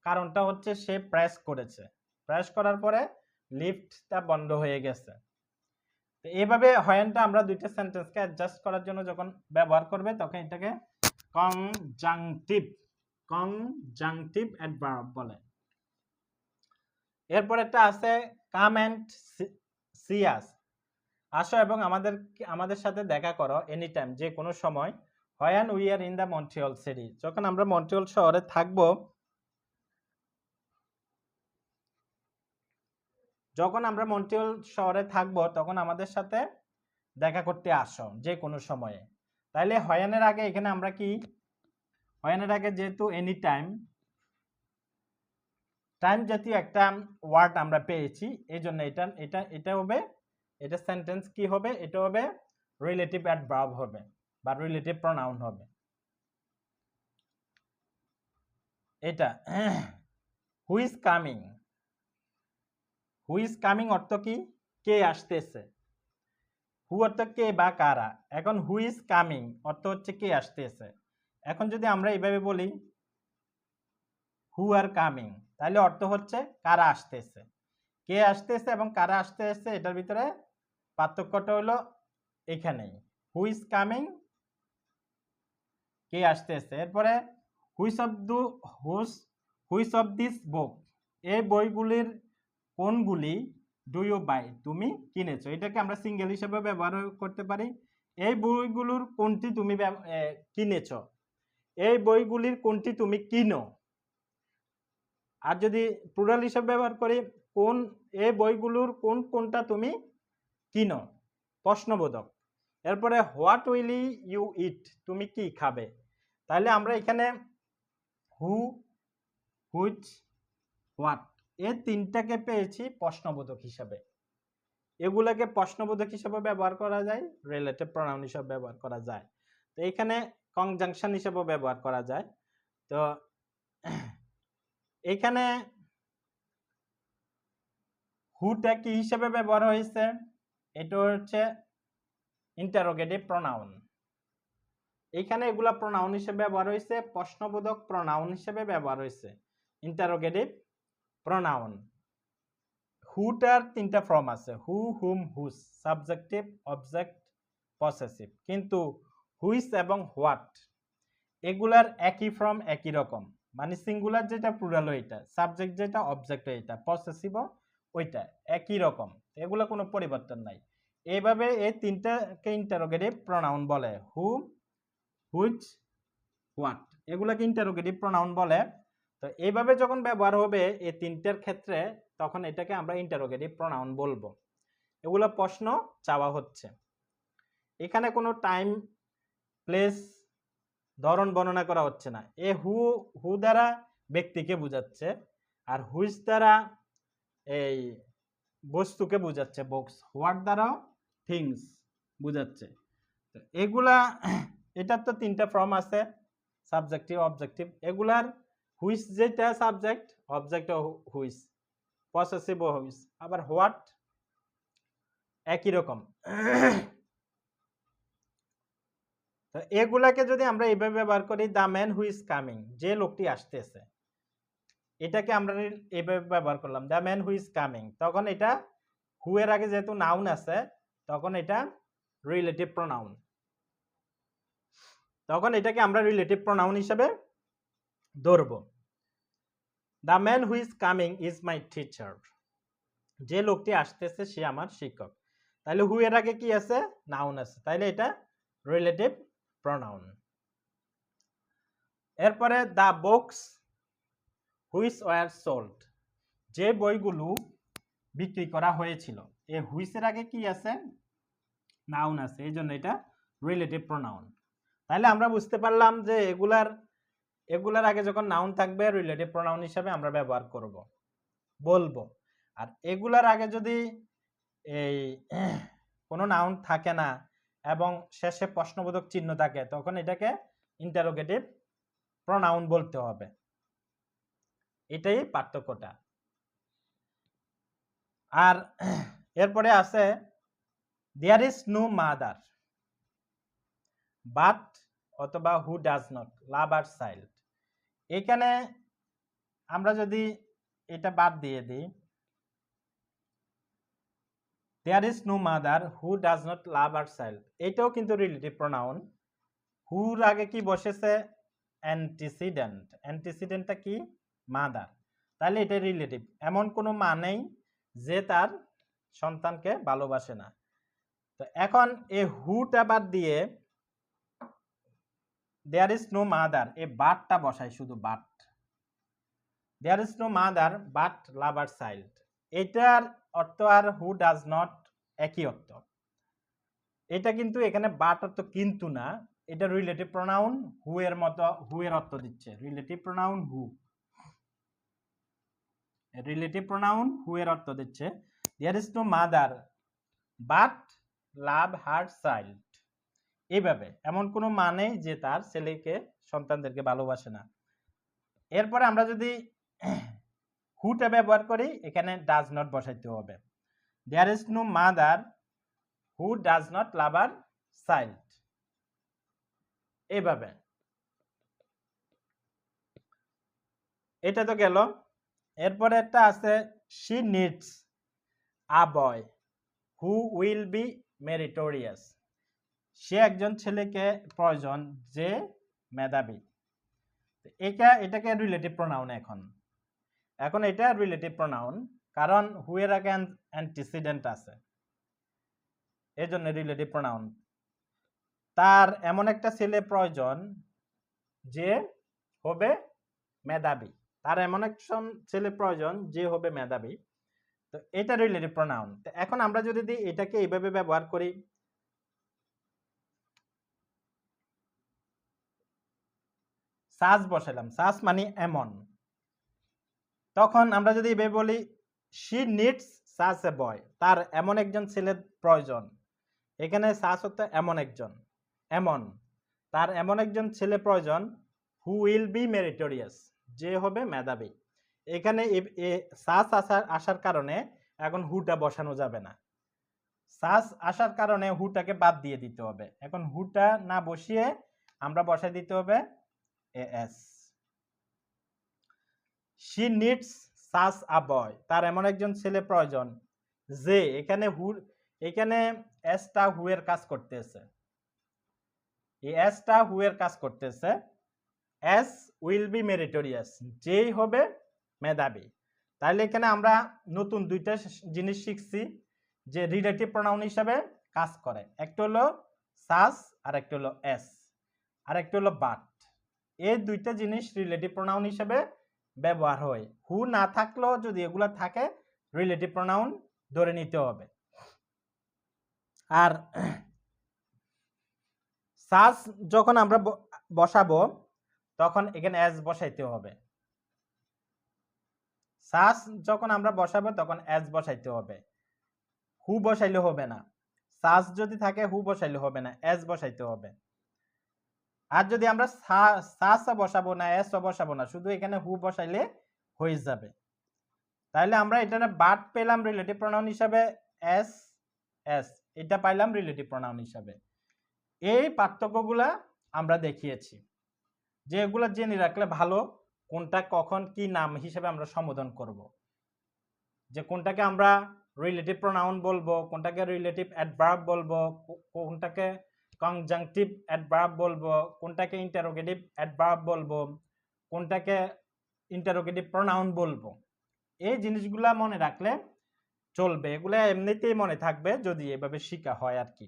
কারণটা হচ্ছে সে প্রেস করেছে, প্রেস করার পরে লিফটটা বন্ধ হয়ে গেছে। তো এইভাবে হোয়ানটা আমরা দুইটা সেন্টেন্সকে অ্যাডজাস্ট করার জন্য যখন ব্যবহার করবে তখন এটাকে কনজাংটিভ অ্যাডভার্ব বলে। এরপর একটা আছে কাম এন্ড সি আস, আসো এবং আমাদের সাথে দেখা করো, এনি টাইম যে কোনো সময়। When we are in the Montreal city, যখন আমরা মন্ট্রিয়ল শহরে থাকবো, যখন আমরা মন্ট্রিয়ল শহরে থাকবো তখন আমাদের সাথে দেখা করতে আসো যে কোনো সময়ে। তাইলে হোয়ানের আগে এখানে আমরা কি, হোয়ানের আগে যেহেতু এনি টাইম, টাইম জাতীয় একটা ওয়ার্ড আমরা পেয়েছি, এই জন্য এটা হবে, এটা সেন্টেন্স কি হবে, এটা হবে রিলেটিভ অ্যাডভার্ব হবে বা রিলেটিভ প্রোনাউন হবে। এটা who is coming, who is coming অর্থ কি, কে আসতেছে। হু অর্থ কে বা কারা, এখন হু ইজ কামিং অর্থ হচ্ছে কে আসতেছে। এখন যদি আমরা এইভাবে বলি হু আর কামিং, তাহলে অর্থ হচ্ছে কারা আসতেছে। কে আসতেছে এবং কারা আসতেছে এটার ভিতরে পার্থক্যটা হলো এখানেই, হু ইজ কামিং, কে আসতেছে। এরপরে হুইচ অফ দিস বুক, এই বইগুলির কোনগুলি ডু ইউ বাই, তুমি কিনেছো। এটাকে আমরা সিঙ্গেল হিসেবে ব্যবহার করতে পারি, এই বইগুলোর কোনটি তুমি কিনেছো, এই বইগুলির কোনটি তুমি কিনো। আর যদি প্লুরাল হিসেবে ব্যবহার করি, কোন এই বইগুলোর কোনটা তুমি কিনো, প্রশ্নবোধক। এরপরে হোয়াট উইল ইউ ইট, তুমি কি খাবে। তাহলে আমরা এখানে হু, হুইচ, হোয়াট এই তিনটাকে পেয়েছি প্রশ্নবোধক হিসাবে। এগুলাকে প্রশ্নবোধক হিসাবে ব্যবহার করা যায়, রিলেটিভ প্রোনাউন হিসাবে ব্যবহার করা যায়। তো এখানে কনজাংশন হিসাবে ব্যবহার করা যায়। তো এখানে হুটা কি হিসাবে ব্যবহার হয়েছে? এটা হচ্ছে ইন্টারোগেটিভ প্রোনাউন। এখানে এগুলা প্রোনাউন হিসেবে ব্যবহার হয়েছে, প্রশ্নবোধক প্রোনাউন হিসেবে ব্যবহার হয়েছে, ইন্টারোগেটিভ প্রোনাউন। হুটার তিনটা ফর্ম আছে, হু, হুম, হুস, সাবজেক্টিভ, অবজেক্ট, পসেসিভ। কিন্তু হুইস এবং হোয়াট এগুলার একই ফর্ম, একই রকম। মানে সিঙ্গুলার যেটা, প্লুরাল ওইটা, সাবজেক্ট যেটা, অবজেক্ট ওইটা, পসেসিভ ওইটা, একই রকম, এগুলো কোনো পরিবর্তন নাই। এইভাবে এই তিনটাকে ইন্টারোগেটিভ প্রোনাউন বলে, হু, হুইচ, হোয়াট, এগুলাকে ইন্টারোগেটিভ প্রোনাউন বলে। তো এইভাবে যখন ব্যবহার হবে এই তিনটার ক্ষেত্রে, তখন এটাকে আমরা ইন্টারোগেটিভ প্রোনাউন বলবো। এগুলো প্রশ্ন চাওয়া হচ্ছে। এখানে কোনো টাইম, প্লেস, ধরন বর্ণনা করা হচ্ছে না। এ হু দ্বারা ব্যক্তিকে বোঝাচ্ছে, আর হুইচ দ্বারা এই বস্তুকে বোঝাচ্ছে, বক্স। হোয়াট দ্বারাও থিংস বোঝাচ্ছে। তো এগুলা, এটার তো তিনটা ফর্ম আছে, সাবজেক্টিভ, অবজেক্টিভ। এগুলার হুইচ যেটা subject, object which, possessive which, আবার হোয়াট একই রকম। তো এগুলাকে যদি আমরা এইভাবে ব্যবহার করি, the man who is coming, যে লোকটি আসতেছে, এটাকে আমরা এইভাবে ব্যবহার করলাম, the man who is coming. তখন এটা হু এর আগে যেহেতু নাউন আছে, তখন এটা রিলেটিভ প্রোনাউন। তখন এটাকে আমরা রিলেটিভ প্রোনাউন হিসেবে ধরব। The man who is coming is my teacher, যে লোকটি আসতেছে সে আমার শিক্ষক। তাহলে হু এর আগে কি আছে? নাউন আছে, তাইলে এটা রিলেটিভ প্রোনাউন। এরপরে the books which were sold, যে বইগুলো বিক্রি করা হয়েছিল। এই হুইচের আগে কি আছে? নাউন আছে, এই জন্য এটা রিলেটিভ প্রোনাউন। তাহলে আমরা বুঝতে পারলাম যে এগুলার আগে যখন নাউন থাকবে, রিলেটিভ প্রোনাউন হিসাবে আমরা ব্যবহার করব, বলবো। আর এগুলার আগে যদি এই কোনো নাউন থাকে না এবং শেষে প্রশ্নবোধক চিহ্ন থাকে, তখন এটাকে ইন্টারোগেটিভ প্রোনাউন বলতে হবে। এটাই পার্থক্যটা। আর এরপরে আছে there is no mother but, অথবা who does not love her child. এখানে আমরা যদি এটা বাদ দিয়ে দিই, there is no mother who does not love her child, এটাও কিন্তু রিলেটিভ প্রোনাউন। হুর আগে কি বসেছে? অ্যান্টিসিডেন্ট। অ্যান্টিসিডেন্টটা কি? মাদার। তাহলে এটা রিলেটিভ। এমন কোনো মা নেই যে তার সন্তানকে ভালোবাসে না। তো এখন এই হুটা বাদ দিয়ে দেয়ার ইজ নো মাদার, এই বাটটা বসাই, শুধু but. There is no mother but lover child, এটার অর্থ আর হু ডাজ নট একই অর্থ। এটা কিন্তু এখানে বাট অর্থ কিন্তু না, এটা রিলেটিভ প্রোনাউন, হু এর মতো, হু এর অর্থ দিচ্ছে। Relative pronoun who, relative pronoun who এর অর্থ দিচ্ছে। There is no mother but love her child, এইভাবে এমন কোনো মানে যে তার ছেলেকে, সন্তানদেরকে ভালোবাসে না। এরপরে আমরা যদি হুটা ব্যবহার করি, এখানে ডাজ নট বসাইতে হবে। There is no mother who does not love her child, এইভাবে। এটা তো গেল। এরপরে একটা আছে she needs a boy who will be meritorious, সে একজন ছেলেকে প্রয়োজন যে মেধাবী। এটাকে রিলেটিভ প্রোনাউন। এখন এটা রিলেটিভ প্রোনাউন, কারণ হু এর আগে অ্যান্টিসিডেন্ট আছে, এই জন্য রিলেটিভ প্রোনাউন। তার এমন একটা ছেলে প্রয়োজন যে হবে মেধাবী, তার এমন একজন ছেলে প্রয়োজন যে হবে মেধাবী। তো এটা রিলেটিভ প্রোনাউন। তো এখন আমরা যদি এটাকে এইভাবে ব্যবহার করি, সাজ বসালাম, সাজ মানে এমন, তখন আমরা যদি এভাবে বলি শি নিডস সাচ এ বয়, তার এমন একজন ছেলের প্রয়োজন। এখানে সাচ হতে এমন একজন, এমন তার এমন একজন ছেলে প্রয়োজন হু উইল বি মেরিটোরিয়াস, যে হবে মেধাবী। এখানে সাচ আসার কারণে এখন হুটা বসানো যাবে না, সাচ আসার কারণে হুটাকে বাদ দিয়ে দিতে হবে। এখন হুটা না বসিয়ে আমরা বসাই দিতে হবে as. She needs such a boy, তার এমন একজন ছেলে প্রয়োজন যে, এখানে এসটা হু এর কাজ করতেছে, এই এসটা হু এর কাজ করতেছে। এস উইল বি মেরিটোরিয়াস, যেই হবে মেধাবী। তাহলে এখানে আমরা নতুন দুইটা জিনিস শিখছি যে রিলেটিভ প্রোনাউন হিসাবে কাজ করে। একটা হলো সাচ আর একটা হলো এস, আর একটা হলো বাট। এই দুইটা জিনিস রিলেটিভ প্রোনাউন হিসাবে ব্যবহার হয়। হু না থাকলেও যদি এগুলা থাকে রিলেটিভ প্রোনাউন ধরে নিতে হবে। আর সাচ যখন আমরা বসাবো তখন এখানে এস বসাইতে হবে। সাচ যখন আমরা বসাবো তখন এস বসাইতে হবে, হু বসাইলে হবে না। সাচ যদি থাকে হু বসাইলে হবে না, এস বসাইতে হবে। আর যদি আমরা সাচ বসাবো না, এস বসাবো না, শুধু এখানে হু বসাইলে হয়ে যাবে। তাহলে আমরা এটা বাট পেলাম রিলেটিভ প্রোনাউন হিসাবে এস এস, এটা পাইলাম রিলেটিভ প্রোনাউন হিসাবে। এই পার্থক্যগুলা আমরা দেখিয়েছি, যে এগুলা জেনে রাখলে ভালো কোনটা কখন কি নাম হিসেবে আমরা সম্বোধন করব, যে কোনটাকে আমরা রিলেটিভ প্রোনাউন বলবো, কোনটাকে রিলেটিভ অ্যাডভার্ব বলবো, কোনটাকে কনজাংটিভ অ্যাডভার্ব বলবো, কোনটাকে ইন্টারোগেটিভ অ্যাডভার্ব বলবো, কোনটাকে ইন্টারোগেটিভ প্রোনাউন বলবো। এই জিনিসগুলা মনে রাখলে চলবে, এগুলা এমনিতেই মনে থাকবে যদি এভাবে শেখা হয় আর কি।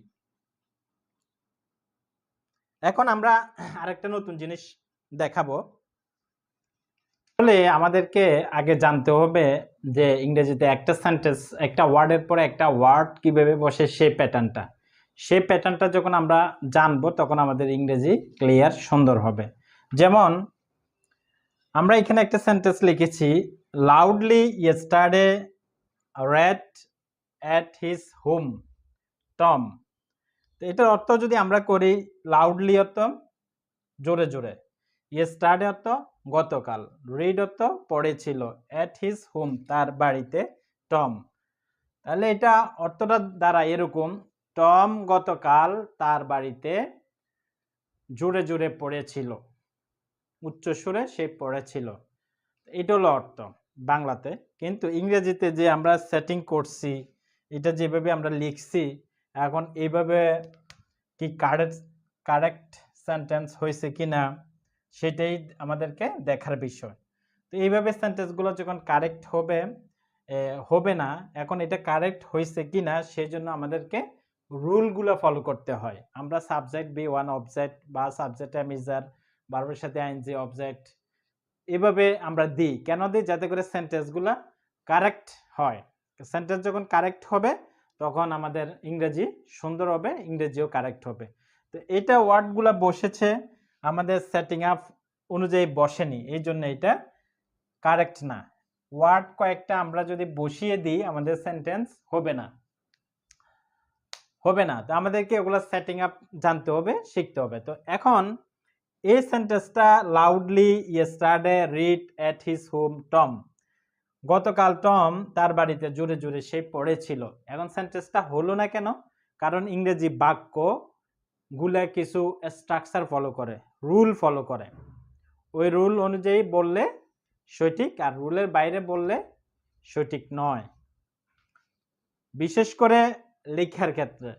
এখন আমরা আরেকটা নতুন জিনিস দেখাবো। তাহলে আমাদেরকে আগে জানতে হবে যে ইংরেজিতে একটা সেন্টেন্স, একটা ওয়ার্ডের পরে একটা ওয়ার্ড কিভাবে বসে সেই প্যাটার্নটা যখন আমরা জানবো তখন আমাদের ইংরেজি ক্লিয়ার সুন্দর হবে। যেমন আমরা এখানে একটা সেন্টেন্স লিখেছি, loudly yesterday red at his home Tom. তো এটার অর্থ যদি আমরা করি, লাউডলি অর্থ জোরে জোরে, ইয়েস্টারডে অর্থ গতকাল, রিড অর্থ পড়েছিল, অ্যাট হিজ হোম তার বাড়িতে, টম। তাহলে এটা অর্থটা দ্বারা এরকম, টম গতকাল তার বাড়িতে জোরে জোরে পড়েছিল, উচ্চ সুরে সে পড়েছিল। এটা হলো অর্থ বাংলাতে। কিন্তু ইংরেজিতে যে আমরা সেটিং করছি, এটা যেভাবে আমরা লিখছি, এখন এইভাবে কি কারেক্ট সেন্টেন্স হয়েছে কিনা সেটাই আমাদেরকে দেখার বিষয়। তো এইভাবে সেন্টেন্সগুলো যখন কারেক্ট হবে না, এখন এটা কারেক্ট হয়েছে কিনা সেই জন্য আমাদেরকে রুলগুলো ফলো করতে হয়। আমরা সাবজেক্ট বি ওয়ান অবজেক্ট বা সাবজেক্ট এমিজার ভার্বের সাথে আইএনজি অবজেক্ট এভাবে আমরা দিই। কেন দিই? যাতে করে সেন্টেন্সগুলো কারেক্ট হয়। সেন্টেন্স যখন কারেক্ট হবে তখন আমাদের ইংরেজি সুন্দর হবে, ইংরেজিও কারেক্ট হবে। তো এটা ওয়ার্ডগুলো বসেছে আমাদের সেটিং আপ অনুযায়ী বসেনি, এই জন্য এটা কারেক্ট না। ওয়ার্ড কয়েকটা আমরা যদি বসিয়ে দিই আমাদের সেন্টেন্স হবে না। তো আমাদেরকে ওগুলো সেটিং আপ জানতে হবে, শিখতে হবে। তো এখন এই সেন্টেন্সটা, loudly yesterday read at his home Tom, গতকাল টম তার বাড়িতে জোরে জোরে সে পড়েছিল। এখন সেন্টেন্সটা হলো না কেন? কারণ ইংরেজি বাক্য গুলা কিছু স্ট্রাকচার ফলো করে, রুল ফলো করে। ওই রুল অনুযায়ী বললে সঠিক, আর রুলের বাইরে বললে সঠিক নয়, বিশেষ করে লেখার ক্ষেত্রে।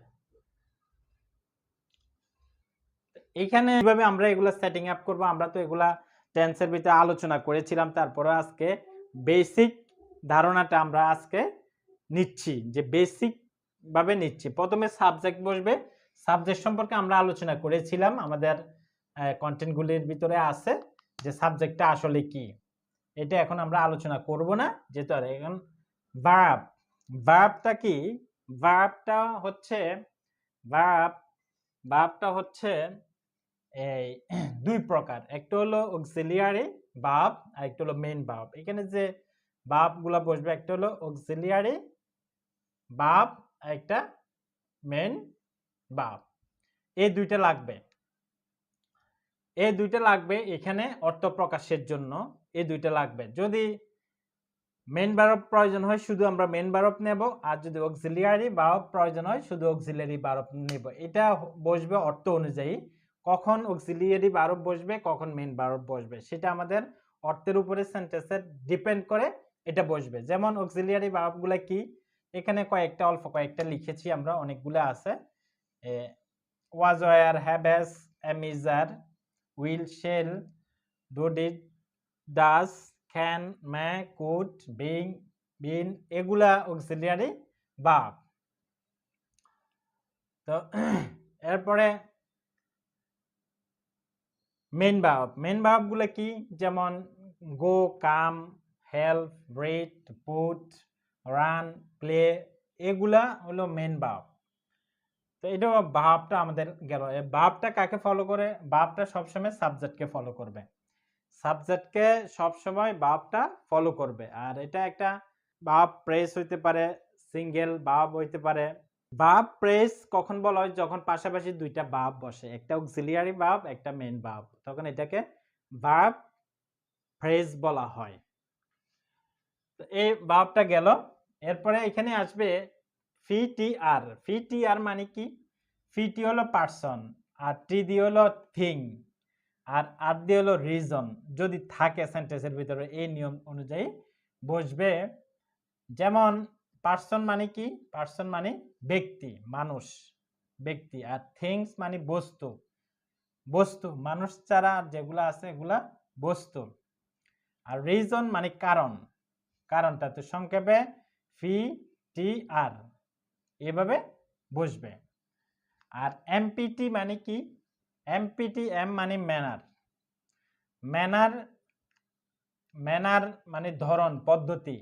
এখানে কিভাবে আমরা এগুলা সেটিং আপ করব, আমরা তো এগুলা টেন্সের ভিতরে আলোচনা করেছিলাম, তারপরে আজকে বেসিক ধারণাটা আমরা আজকে নিচ্ছি, যে বেসিক ভাবে নিচ্ছি। প্রথমে সাবজেক্ট বসবে, সাবজেক্ট সম্পর্কে আমরা আলোচনা করেছিলাম, আমাদের কন্টেন্টগুলির ভিতরে আছে যে সাবজেক্টটা আসলে কি। এটা এখন আমরা আলোচনা করব না, যেহেতু আর এখন ভার্বটা কি? ভার্বটা হচ্ছে এই দুই প্রকার, একটা হলো অক্সিলিয়ারি ভার্ব আর একটা হলো মেইন ভার্ব। এখানে যে ভার্বগুলো বসবে, একটা হলো অক্সিলিয়ারি ভার্ব, একটা মেইন ভার্ব। এই দুইটা লাগবে, এই দুইটা লাগবে এখানে অর্থ প্রকাশের জন্য। এই দুইটা লাগবে। যদি মেইন ভার্ব প্রয়োজন হয় শুধু আমরা মেইন ভার্ব নেব, আর যদি অক্সিলিয়ারি ভার্ব প্রয়োজন হয় শুধু অক্সিলিয়ারি ভার্ব নেব। এটা বসবে অর্থ অনুযায়ী, কখন অক্সিলিয়ারি ভার্ব বসবে কখন মেইন ভার্ব বসবে সেটা আমাদের অর্থের উপরে সেন্টেন্সের ডিপেন্ড করে এটা বসবে। যেমন অক্সিলিয়ারি ভার্বগুলো কি, এখানে কয়েকটা অল্প কয়েকটা লিখেছি আমরা, অনেকগুলো আছে। Was, were, have, has, am, is, are, will, shall, do, did, does, can, may, could, being, been, এগুলা অক্সিলিয়ারি ভার্ব। তো এরপরে মেইন ভার্ব, মেইন ভার্বগুলো কি, যেমন go, come, help, breed, put, run, play, এগুলা হলো মেইন ভার্ব। তো এটা ভার্বটা আমাদের গেল। এই ভার্বটা কাকে ফলো করে, ভার্বটা সবসময় সাবজেক্টকে ফলো করবে, সাবজেক্টকে সবসময় ভার্বটা ফলো করবে। আর এটা একটা ভার্ব প্রেস হইতে পারে, সিঙ্গেল ভার্ব হইতে পারে। ভার্ব প্রেস কখন বলা হয়, যখন পাশাপাশি দুইটা ভার্ব বসে, একটা অক্সিলিয়ারি ভার্ব একটা মেইন ভার্ব, তখন এটাকে ভার্ব ফ্রেজ বলা হয়। তো এই ভার্বটা গেল। এরপরে এখানে আসবে ফি টি আর। ফি টি আর মানে কি, ফি টি হলো পার্সন, আর টি দি হলো থিং, আর আর দিয়ে হলো রিজন। যদি থাকে সেন্টেন্সের ভিতরে এই নিয়ম অনুযায়ী বসবে। যেমন পার্সন মানে কি, পার্সন মানে ব্যক্তি, মানুষ, ব্যক্তি। আর থিংস মানে বস্তু, বস্তু মানুষ ছাড়া যেগুলো আছে এগুলা বস্তু। আর রিজন মানে কারণ, কারণটা। তো সংক্ষেপে ফি টি আর এভাবে বসবে। আর এমপিটি মানে কি, এমপিটি, এম মানে ম্যানার, ম্যানার, ম্যানার মানে ধরন, পদ্ধতি,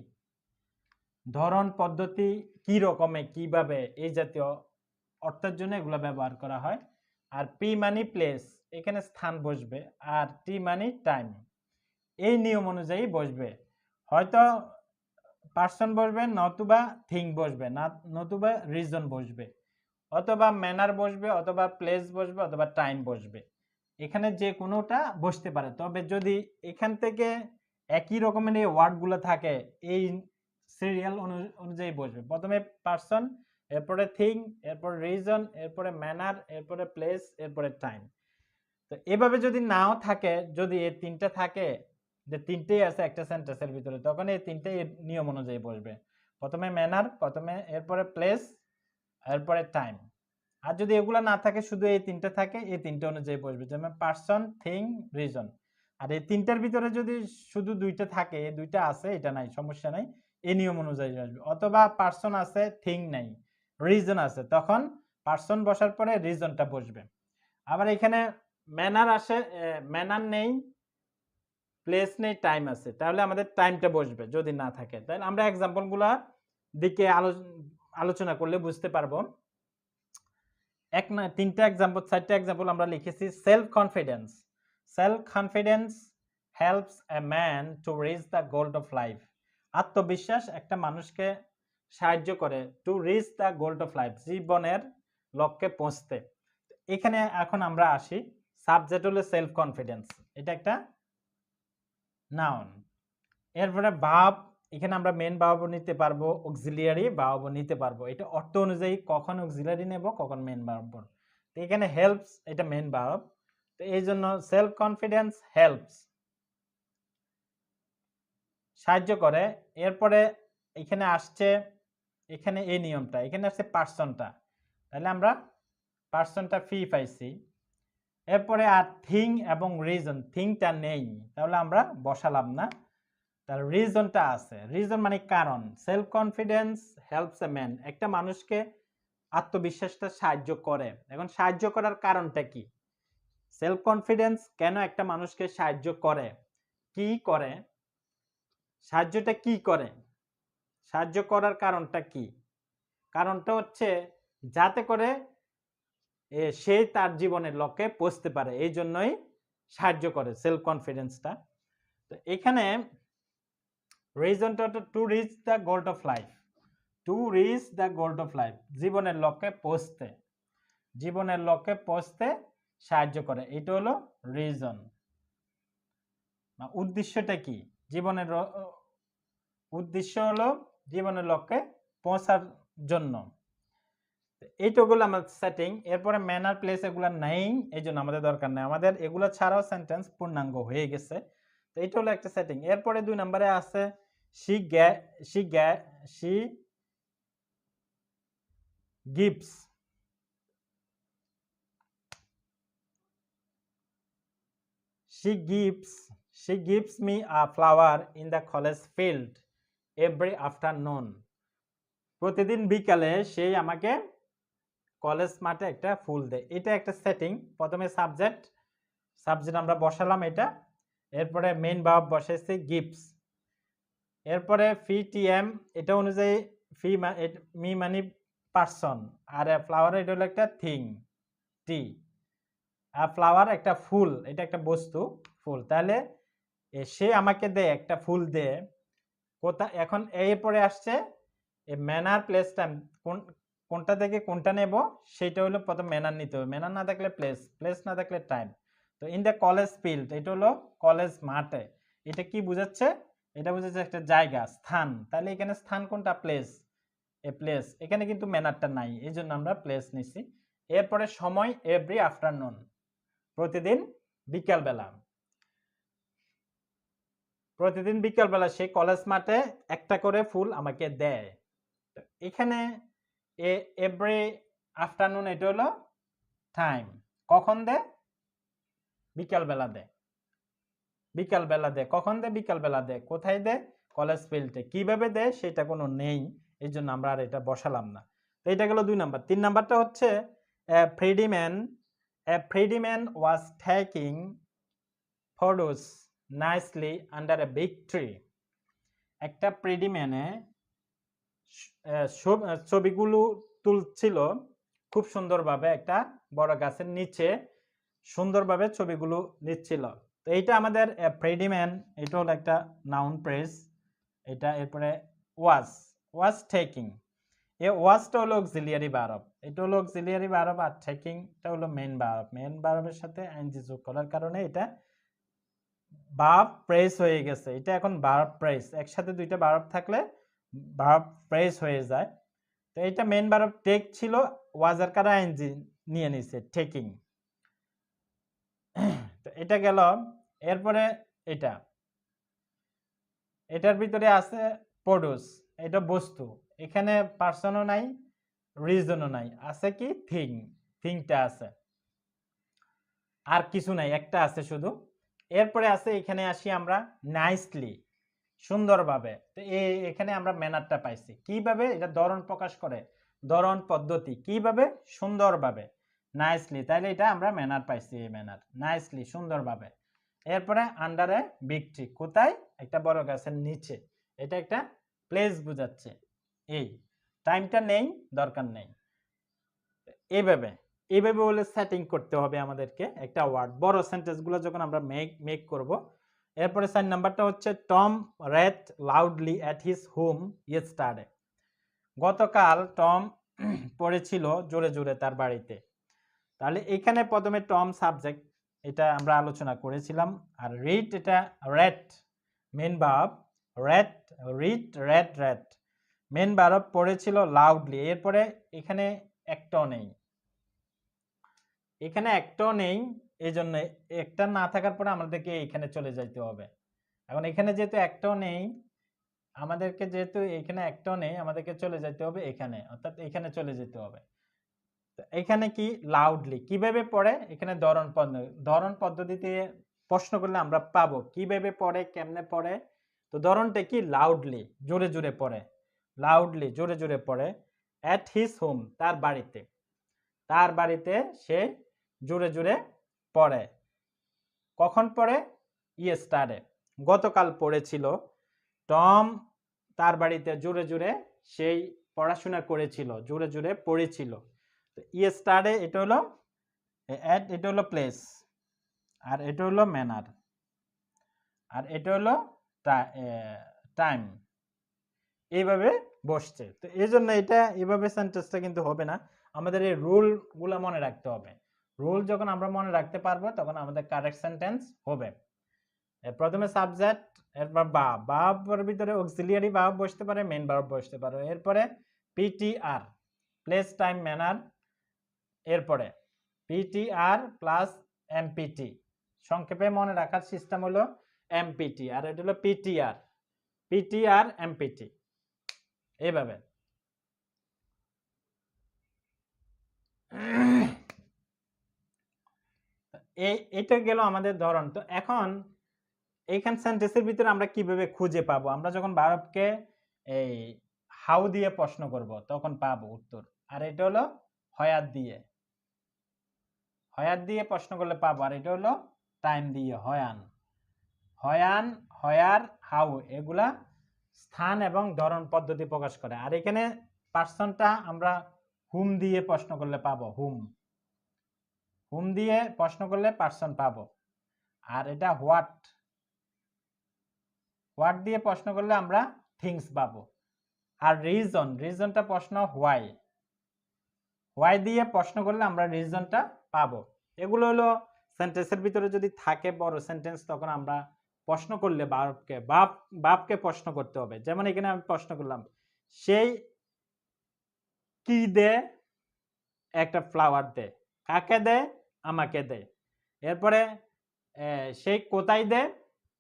ধরন পদ্ধতি, কি রকমে কিভাবে, এই জাতীয় অর্থের জন্য এগুলো ব্যবহার করা হয়। আর পি মানে প্লেস, এখানে স্থান বসবে। আর টি মানে টাইম। এই নিয়ম অনুযায়ী বসবে, হয়তো পার্সন বসবে, নতুবা থিং বসবে, না নতুবা রিজন বসবে, অথবা ম্যানার বসবে, অথবা প্লেস বসবে, অথবা টাইম বসবে। এখানে যে কোনোটা বসতে পারে। তবে যদি এখান থেকে একই রকমের এই ওয়ার্ডগুলো থাকে, এই সিরিয়াল অনুযায়ী বসবে। প্রথমে পার্সন, এরপরে থিং, এরপরে রিজন, এরপরে ম্যানার, এরপরে প্লেস, এরপরে টাইম। তো এভাবে যদি নাও থাকে, যদি এই তিনটা থাকে, যে তিনটেই আছে একটা সেন্টেন্সের ভিতরে, তখন এই তিনটেই নিয়ম অনুযায়ী বসবে। প্রথমে ম্যানার, প্রথমে এরপরে প্লেস, এরপরে টাইম। আর যদি এগুলো না থাকে, শুধু এই তিনটা থাকে, এই তিনটা অনুযায়ী বসবে। যেমন পার্সন, থিং, রিজন। আর এই তিনটার ভিতরে যদি শুধু দুইটা থাকে, এই দুইটা আছে, এটা নাই, সমস্যা নাই, এই নিয়ম অনুযায়ী আসবে। অথবা পার্সন আছে, থিং নাই, রিজন আছে, তখন পার্সন বসার পরে রিজনটা বসবে। আবার এখানে ম্যানার আসে, ম্যানার নেই, প্লেস নেই, টাইম আছে, তাহলে আমাদের টাইমটা বসবে যদি না থাকে। তাহলে আমরা এক্সাম্পলগুলো দিকে আলোচনা করলে বুঝতে পারবো। এক না তিনটা এক্সাম্পল, চারটা এক্সাম্পল আমরা লিখেছি। Self confidence, self confidence helps a man to reach the goal of life. আত্মবিশ্বাস একটা মানুষকে সাহায্য করে two reach the goal of life, জীবনের লক্ষ্যে পৌঁছতে। এখানে এখন আমরা আসি, সাবজেক্ট হলো সেলফ কনফিডেন্স, এটা একটা নাউন। এরপরে ভার্ব, এখানে আমরা মেন ভার্বও নিতে পারবো, অক্সিলিয়ারি ভার্বও নিতে পারবো। এটা অর্থ অনুযায়ী কখন অক্সিলিয়ারি নেব, কখন মেন ভার্ব। তো এখানে হেল্পস, এটা মেন ভার্ব, তো এই জন্য সেলফ কনফিডেন্স হেল্পস, সাহায্য করে। এরপরে এখানে আসছে, এখানে এই নিয়মটা, এখানে আসছে পার্সনটা, তাহলে আমরা পার্সনটা ফি পাইছি। এরপরে আর থিং এবং রিজন, থিংটা নেই, তাহলে আমরা বসালাম না, তার রিজনটা আছে। রিজন মানে কারণ। Self confidence helps a man, একটা মানুষকে আত্মবিশ্বাসটা সাহায্য করে। এখন সাহায্য করার কারণটা কি, সেলফ কনফিডেন্স কেন একটা মানুষকে সাহায্য করে, কি করে, সাহায্যটা কি করে, সাহায্য করার কারণটা কি? কারণটা হচ্ছে যাতে করে সে তার জীবনের লক্ষ্যে পৌঁছতে পারে, এই জন্যই সাহায্য করে সেলফ কনফিডেন্সটা। তো এখানে রিজনটা to reach the goal of life, to reach the goal of life, জীবনের লক্ষ্যে পৌঁছতে, জীবনের লক্ষ্যে পৌঁছতে সাহায্য করে, এটা হলো রিজন। উদ্দেশ্যটা কি? জীবনের উদ্দেশ্য হলো জীবনের লক্ষ্যে পৌঁছার জন্য। এইটুকুলো আমার সেটিং। এরপরে ম্যানার প্লেস এগুলো নেই, এই জন্য আমাদের দরকার নেই, আমাদের এগুলো ছাড়াও সেন্টেন্স পূর্ণাঙ্গ হয়ে গেছে। তো এইটা হলো একটা সেটিং। এরপরে 2 নম্বরে আছে she gives she gives me a flower in the college field every afternoon, প্রতিদিন বিকালে সেই আমাকে কলেজ মাঠে একটা ফুল দেয়। এটা একটা সেটিং। প্রথমে সাবজেক্ট আমরা বসালাম এটা, এরপরে মেইন ভার্ব বসাইছি গিভস, এরপরে ফি টি এম, এটা অনুযায়ী ফি মি মানে পারসন, আর ফ্লাওয়ার এটা হলো একটা থিং, টি, আর ফ্লাওয়ার একটা ফুল, এটা একটা বস্তু, ফুল। তাহলে সে আমাকে দেয় একটা ফুল দেয় কোথা, এখন এরপরে আসছে ম্যানার প্লেস টাইম, কোনটা থেকে কোনটা নেব সেটা হলো প্রথম ম্যানার নিতে হবে, ম্যানার না থাকলে প্লেস, প্লেস না থাকলে টাইম। তো ইন দ্য কলেজ ফিল্ড, এটা হলো কলেজ মাঠে, এটা কি বোঝাচ্ছে? এটা বোঝাচ্ছে একটা জায়গা, স্থান। তাহলে এখানে স্থান কোনটা? প্লেস, এ প্লেস, এখানে কিন্তু ম্যানারটা নাই, এই জন্য আমরা প্লেস নিছি। এরপরে সময় এভরি আফটারনুন, প্রতিদিন বিকালবেলা, প্রতিদিন বিকালবেলা সে কলেজ মাঠে একটা করে ফুল আমাকে দেয়। এখানে এভরি আফটারনুন এটা হলো টাইম, কখন দেয়? বিকালবেলা দেয়, বিকালবেলা দেয়, কখন দেয়? বিকালবেলা দেয়। কোথায় দেয়? কলেজ ফিল্ডে। কিভাবে দেয় সেটা কোনো নেই, এই জন্য আমরা আর এটা বসালাম না। তো এটা গেল 2 নাম্বার। 3 নাম্বারটা হচ্ছে Friedman was taking photos nicely under a big tree, একটা প্রেডিম্যানে ছবিগুলো তুলছিল খুব সুন্দরভাবে একটা বড় গাছের নিচে, সুন্দরভাবে ছবিগুলো নিচ্ছিল। তো এইটা আমাদের ফ্রেডিম্যান, এটা হলো একটা নাউন ফ্রেজ এটা। এরপরে ওয়াজ টেকিং, এ ওয়াজটা হলো অক্সিলিয়ারি ভার্ব, এটা হলো অক্সিলিয়ারি ভার্ব, আর টেকিংটা হলো মেইন ভার্ব। মেইন ভার্বের সাথে আইএনজি যোগ করার কারণে এটা ভার্ব ফ্রেজ হয়ে গেছে। এটা এখন ভার্ব ফ্রেজ, একসাথে দুইটা ভার্ব থাকলে ভার্ব ফ্রেজ হয়ে যায়। তো এটা মেইন ভার্ব টেক ছিল, ওয়াজার কারণে আইএনজি নিয়ে নিছে, টেকিং। তো এটা গেল। এরপরে এটার ভিতরে আছে প্রোডিউস, এটা বস্তু, এখানে পার্সনও নাই, রিজনও নাই, আছে কি? থিংটা আছে, আর কিছু নাই, একটা আছে শুধু। এরপরে আছে, এখানে আসি আমরা নাইসলি, সুন্দরভাবে। তো এখানে আমরা ম্যানারটা পাইছি কিভাবে? এটা ধরন প্রকাশ করে, ধরন পদ্ধতি, কিভাবে? সুন্দরভাবে, নাইসলি। তাইলে এটা আমরা ম্যানার পাইছি, এই ম্যানার, নাইসলি, সুন্দরভাবে। এরপরে আন্ডারে বিগ ট্রি, কোথায়? একটা বড় গাছের নিচে, এটা একটা প্লেস বুঝাচ্ছে। এই টাইমটা নেই, দরকার নেই। এইভাবে এইভাবে বলে সেটিং করতে হবে আমাদেরকে একটা ওয়ার্ড, বড় সেন্টেন্সগুলো যখন আমরা মেক করব। এরপরে 4 নাম্বারটা হচ্ছে Tom red loudly at his home yesterday, গতকাল টম পড়েছিল জোরে জোরে তার বাড়িতে। তাহলে এখানে প্রথমে টম সাবজেক্ট, এটা আমরা আলোচনা করেছিলাম। আর রিড, এটা read main verb, read main verb, পড়েছিল লাউডলি। এরপরে এখানে একটাও নেই, এখানে একটাও নেই, এই জন্য একটা না থাকার পরে আমাদেরকে এখানে চলে যাইতে হবে। এখন এখানে যেহেতু একটাও নেই, আমাদেরকে যেহেতু এখানে একটাও নেই, আমাদেরকে চলে যেতে হবে এখানে, অর্থাৎ এখানে চলে যেতে হবে। এখানে কি? লাউডলি, কিভাবে পড়ে? এখানে ধরন পদ্ধতিতে প্রশ্ন করলে আমরা পাবো কিভাবে পড়ে, কেমনে পড়ে। তো ধরনটা কি? লাউডলি, জোরে জোরে পড়ে, লাউডলি, জোরে জোরে পড়ে। অ্যাট হিজ হোম, তার বাড়িতে, তার বাড়িতে সে জোরে জোরে পড়ে। কখন পড়ে? ইয়েস্টারডে, গতকাল পড়েছিল। টম তার বাড়িতে জোরে জোরে সেই পড়াশোনা করেছিল, জোরে জোরে পড়েছিল। তো ইয়েস্টারডে এটা হলো অ্যাট, এটা হলো প্লেস, আর এটা হলো ম্যানার, আর এটা হলো টাইম এইভাবে বসছে। তো এই জন্য এটা এইভাবে সেন্টেন্সটা কিন্তু হবে না, আমাদের এই রুলগুলো মনে রাখতে হবে। রুল যখন আমরা মনে রাখতে পারবো তখন আমাদের কারেক্ট সেন্টেন্স হবে। প্রথমে সাবজেক্ট, এরপর ভার্বের ভিতরে অক্সিলিয়ারি ভার্ব বসতে পারে, মেইন ভার্ব বসতে পারে, এরপরে পিটিআর প্লেস টাইম ম্যানার, এরপরে পিটিআর প্লাস এমপিটি, সংক্ষেপে মনে রাখার সিস্টেম হলো এমপিটি, আর এটা হলো পিটিআর, পিটিআর এমপিটি এইভাবে। এটা গেল আমাদের ধরন। তো এখন এইখান সেন্টেন্সের ভিতরে আমরা কিভাবে খুঁজে পাবো? আমরা যখন ভার্বকে এই হাউ দিয়ে প্রশ্ন করব তখন পাবো উত্তর, আর এটা হলো হয়ার দিয়ে, হয়ার দিয়ে প্রশ্ন করলে পাবো, আর এটা হলো টাইম দিয়ে হয়ান, হয়ান, হয়ার, হাউ এগুলা স্থান এবং ধরন পদ্ধতি প্রকাশ করে। আর এখানে পার্সনটা আমরা হুম দিয়ে প্রশ্ন করলে পাবো, হুম, হুম দিয়ে প্রশ্ন করলে পার্সন পাবো। আর এটা হোয়াট, হোয়াট দিয়ে প্রশ্ন করলে আমরা থিংস পাবো। আর রিজন, রিজনটা প্রশ্ন হোয়াই, হোয়াই দিয়ে প্রশ্ন করলে আমরা রিজনটা পাবো। এগুলো হলো সেন্টেন্সের ভিতরে যদি থাকে বড় সেন্টেন্স, তখন আমরা প্রশ্ন করলে ভার্বকে প্রশ্ন করতে হবে। যেমন এখানে আমি প্রশ্ন করলাম, সেই কি দে একটা ফ্লাওয়ার দে, কাকে দে? আমাকে দে। এরপরে সেই কোথায় they?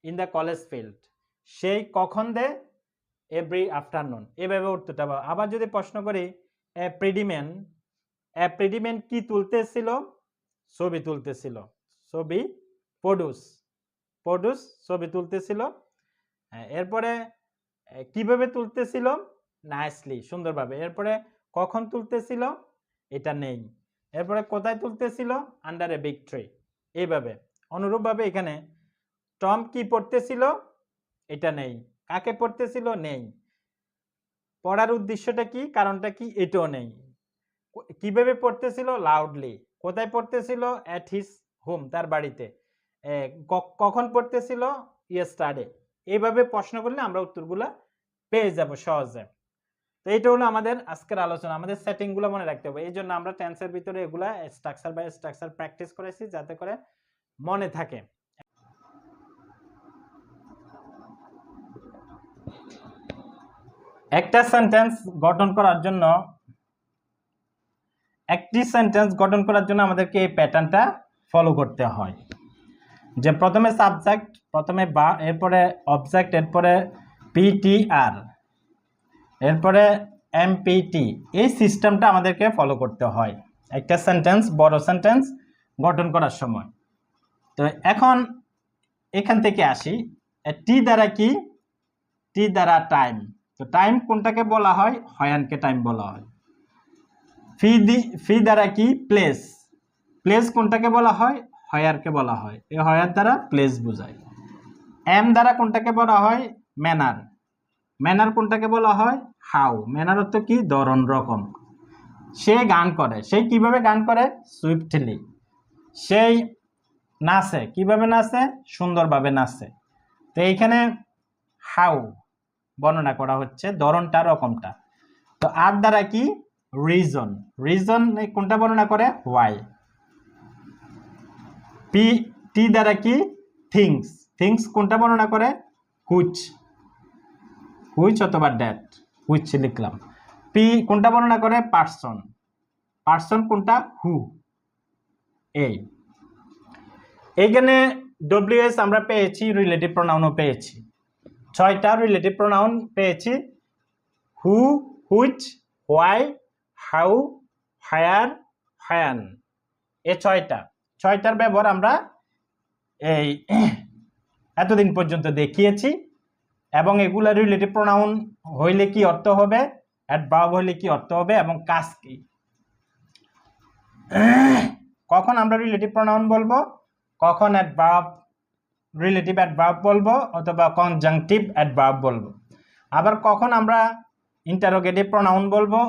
In the college field. সেই কখন দে? Every afternoon. এভাবে উত্তরটা পাবো। আবার যদি প্রশ্ন করি প্রেডিমেন্ট কি তুলতেছিল? ছবি তুলতেছিল, ছবি প্রডিউস, প্রডিউস ছবি তুলতেছিল। এরপরে কিভাবে তুলতেছিল? নাইসলি, সুন্দরভাবে। এরপরে কখন তুলতেছিল? এটা নেই। এরপরে কোথায় তুলতেছিল? Under a big tree. এইভাবে অনুরূপভাবে এখানে টম কি পড়তেছিল? এটা নেই। কাকে পড়তেছিল? নেই। পড়ার উদ্দেশ্যটা কি, কারণটা কি? এটাও নেই। কিভাবে পড়তেছিল? লাউডলি। কোথায় পড়তেছিল? অ্যাট হিজ হোম, তার বাড়িতে। কখন পড়তেছিল? ইয়েস্টারডে। এইভাবে প্রশ্ন করলে আমরা উত্তরগুলো পেয়ে যাব সহজে। তো এইটা হলো আমাদের আজকের আলোচনা। আমাদের সেটিংগুলো মনে রাখতে হবে, এই জন্য আমরা টেন্সের ভিতরে এগুলা স্ট্রাকচার বাই স্ট্রাকচার প্র্যাকটিস করেছি, যাতে করে মনে থাকে। একটা সেন্টেন্স গঠন করার জন্য, একটি সেন্টেন্স গঠন করার জন্য আমাদেরকে এই প্যাটার্নটা ফলো করতে হয়, যে প্রথমে সাবজেক্ট, প্রথমে বা, এরপরে অবজেক্ট, এরপরে পিটিআর, এরপরে এমপিটি। এই সিস্টেমটা আমাদেরকে ফলো করতে হয় একটা সেন্টেন্স, বড় সেন্টেন্স গঠন করার সময়। তো এখন এখান থেকে আসি, টি দ্বারা কি? টি দ্বারা টাইম। তো টাইম কোনটাকে বলা হয়? হয়ানকে টাইম বলা হয়। ফি দ্বারা কি? প্লেস। প্লেস কোনটাকে বলা হয়? হয়ারকে বলা হয়। এই হয়ার দ্বারা প্লেস বোঝায়। এম দ্বারা কোনটাকে বলা হয়? ম্যানার। ম্যানার কোনটাকে বলা হয়? হাউ। ম্যানার অর্থ কি? ধরন, রকম। সে গান করে, সে কিভাবে গান করে? সুইফটলি। সেই নাচে, কিভাবে নাচে? সুন্দরভাবে নাচে। তো এইখানে হাউ বর্ণনা করা হচ্ছে, ধরনটা, রকমটা। তো আর দ্বারা কি? রিজন। রিজন কোনটা বর্ণনা করে? হোয়াই। টি দ্বারা কি? থিংস। থিংস কোনটা বর্ণনা করে? হুইচ। হুইচ অথবা দ্যাট, হুইচ লিখলাম। পি কোনটা বর্ণনা করে? পার্সন। পার্সন কোনটা? হু। এইখানে ডব্লিউএস আমরা পেয়েছি, রিলেটিভ প্রোনাউনও পেয়েছি। 6টা রিলেটিভ প্রোনাউন পেয়েছি: হু, which, why, how, higher, Hayan. এই 6টার ব্যবহার আমরা এই এতদিন পর্যন্ত দেখিয়েছি, এবং এগুলা রিলেটিভ প্রোনাউন হইলে কি অর্থ হবে, অ্যাডভার্ব হইলে কি অর্থ হবে, এবং কাজ কি। কখন আমরা রিলেটিভ প্রোনাউন বলবো, কখন অ্যাডভার্ব, রিলেটিভ অ্যাডভার্ব বলবো, অথবা কনজাংটিভ অ্যাডভার্ব বলবো। আবার কখন আমরা ইন্টারোগেটিভ প্রোনাউন বলবো,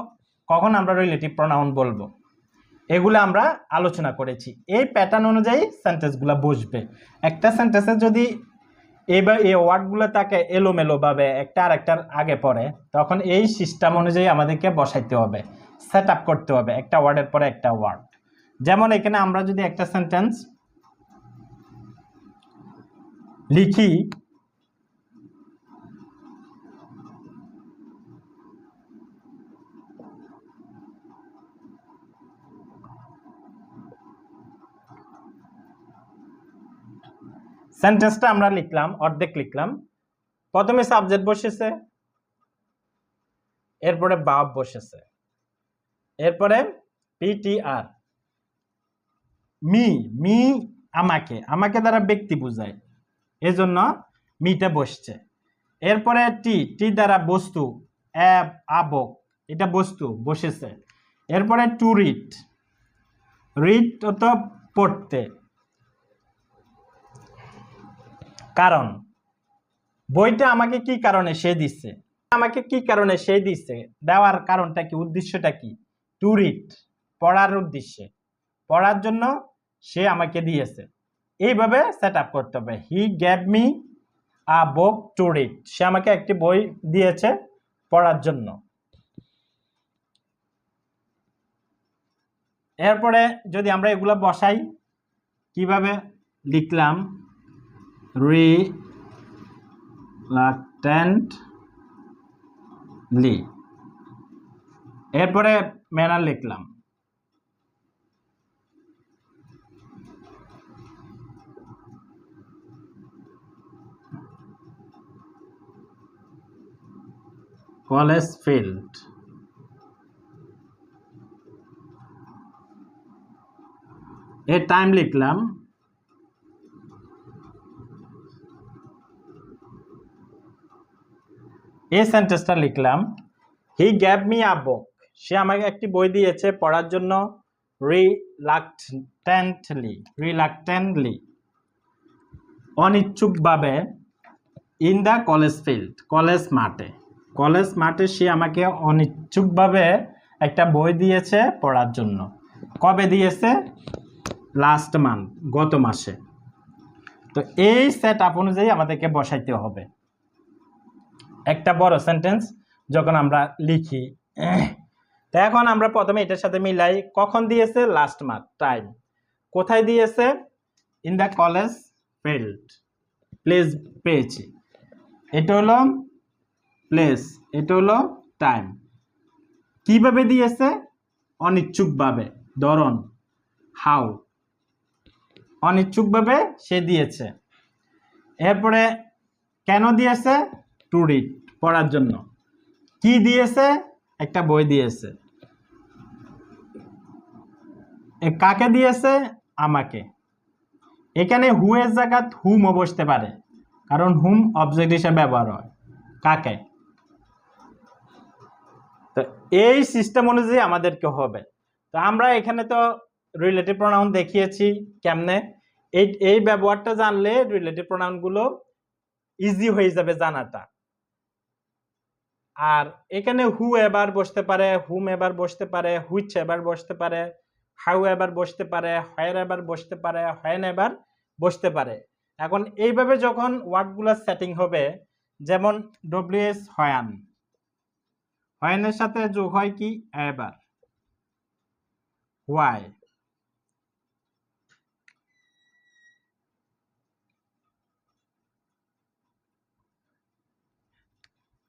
কখন আমরা রিলেটিভ প্রোনাউন বলবো, এগুলো আমরা আলোচনা করেছি। এই প্যাটার্ন অনুযায়ী সেন্টেন্সগুলো বসবে। একটা সেন্টেন্সে যদি এবার এই ওয়ার্ডগুলো তাকে এলোমেলো ভাবে একটা আরেকটার আগে পড়ে, তখন এই সিস্টেম অনুযায়ী আমাদেরকে বসাইতে হবে, সেট আপ করতে হবে একটা ওয়ার্ডের পরে একটা ওয়ার্ড। যেমন এখানে আমরা যদি একটা সেন্টেন্স লিখি, সেন্টেন্সটা আমরা লিখলাম, অর্ধেক লিখলাম, প্রথমে সাবজেক্ট বসেছে, এরপরে ভার্ব বসেছে, এরপরে পিটিআর, মি, মি আমাকে, আমাকে দ্বারা ব্যক্তি বোঝায়, এজন্য মিটা বসছে। এরপরে টি, টি দ্বারা বস্তু, আবক, এটা বস্তু বসেছে। এরপরে টু রিড, রিড অত পড়তে, কারণ বইটা আমাকে কি কারণে সে দিচ্ছে, আমাকে কি কারণে সে দিচ্ছে, দেওয়ার কারণটা কি, উদ্দেশ্যটা কি, টু রিড পড়ার উদ্দেশ্যে, পড়ার জন্য সে আমাকে দিয়েছে। এইভাবে সেট আপ করতে হবে। He gave me a book to read, সে আমাকে একটি বই দিয়েছে পড়ার জন্য। এরপরে যদি আমরা এগুলো বসাই, কিভাবে লিখলাম, রিলাক্টেন্টলি, এরপরে ম্যানার লিখলাম, কলেজ ফিল্ড, এর টাইম লিখলাম, এই সেন্টেন্সটা লিখলাম, হি গ্যাভ মি আ বুক, সে আমাকে একটি বই দিয়েছে পড়ার জন্য, রিলাক্টেন্টলি অনিচ্ছুকভাবে, in the college field, college মাঠে, কলেজ মাঠে সে আমাকে অনিচ্ছুকভাবে একটা বই দিয়েছে পড়ার জন্য। কবে দিয়েছে, লাস্ট মান্থ, গত মাসে। তো এই সেট আপ অনুযায়ী আমাদেরকে বসাইতে হবে একটা বড় সেন্টেন্স যখন আমরা লিখি। তো এখন আমরা প্রথমে এটার সাথে মিলাই, কখন দিয়েছে, লাস্ট মান্থ, টাইম, কোথায় দিয়েছে, in the college field, place পেয়েছি, এটা হলো প্লেস, এটা হলো টাইম, কিভাবে দিয়েছে, অনিচ্ছুকভাবে, ধরন হাউ, অনিচ্ছুকভাবে সে দিয়েছে। এরপরে কেন দিয়েছে, টু রিড পড়ার জন্য, কি দিয়েছে, একটা বই দিয়েছে, কাকে দিয়েছে, আমাকে। এখানে হু এর জায়গায় হুমও বসতে পারে, কারণ হুম অবজেক্ট হিসেবে ব্যবহার হয়, কাকে। তো এই সিস্টেম অনুযায়ী আমাদেরকে হবে। তো আমরা এখানে তো রিলেটিভ প্রোনাউন দেখিয়েছি কেমনে, এই ব্যবহারটা জানলে রিলেটিভ প্রোনাউন গুলো ইজি হয়ে যাবে জানাটা। আর এখানে হু এবার বসতে পারে, হুম এবার বসতে পারে, হুইচ এবার বসতে পারে, হাউ এবার বসতে পারে, হোয়ার এবার বসতে পারে, হোয়েন এবার বসতে পারে। এখন এইভাবে যখন ওয়ার্ডগুলো সেটিং হবে, যেমন ডব্লিউএস হোয়ান, হোয়েনের সাথে যোগ হয় কি, এবার, হোয়াই,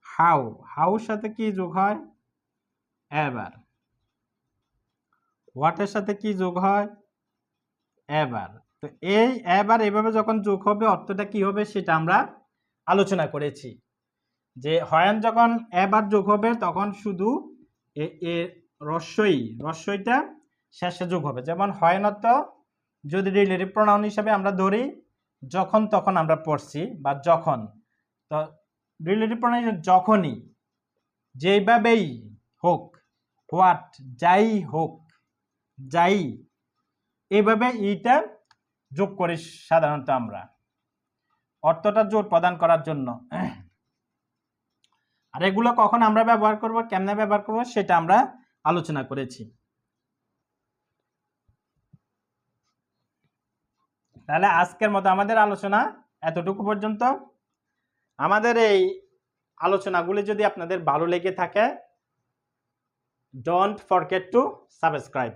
হাউ, হাউর সাথে কি যোগ হয়, এবার, হোয়াটের সাথে কি যোগ হয়, এবার। তো এই এবার এভাবে যখন যোগ হবে অর্থটা কি হবে সেটা আমরা আলোচনা করেছি, যে হয়ান যখন এবার যোগ হবে তখন শুধু রস্যইটা শেষে যোগ হবে। যেমন হয়নত যদি রিলেটিভ প্রোনাউন হিসাবে আমরা ধরি, যখন তখন আমরা পড়ছি, বা যখন, তো রিলেটিভ প্রোনাউন যখনই, যেভাবেই হোক, হোয়াট যাই হোক, যাই, এইভাবে এইটা যোগ করি সাধারণত আমরা অর্থটা জোর প্রদান করার জন্য। আর এগুলো কখন আমরা ব্যবহার করব, কেমনে ব্যবহার করব সেটা আমরা আলোচনা করেছি। তাহলে আজকের মতো আমাদের আলোচনা এতটুকু পর্যন্ত। আমাদের এই আলোচনাগুলি যদি আপনাদের ভালো লেগে থাকে, ডোন্ট ফরগেট টু সাবস্ক্রাইব।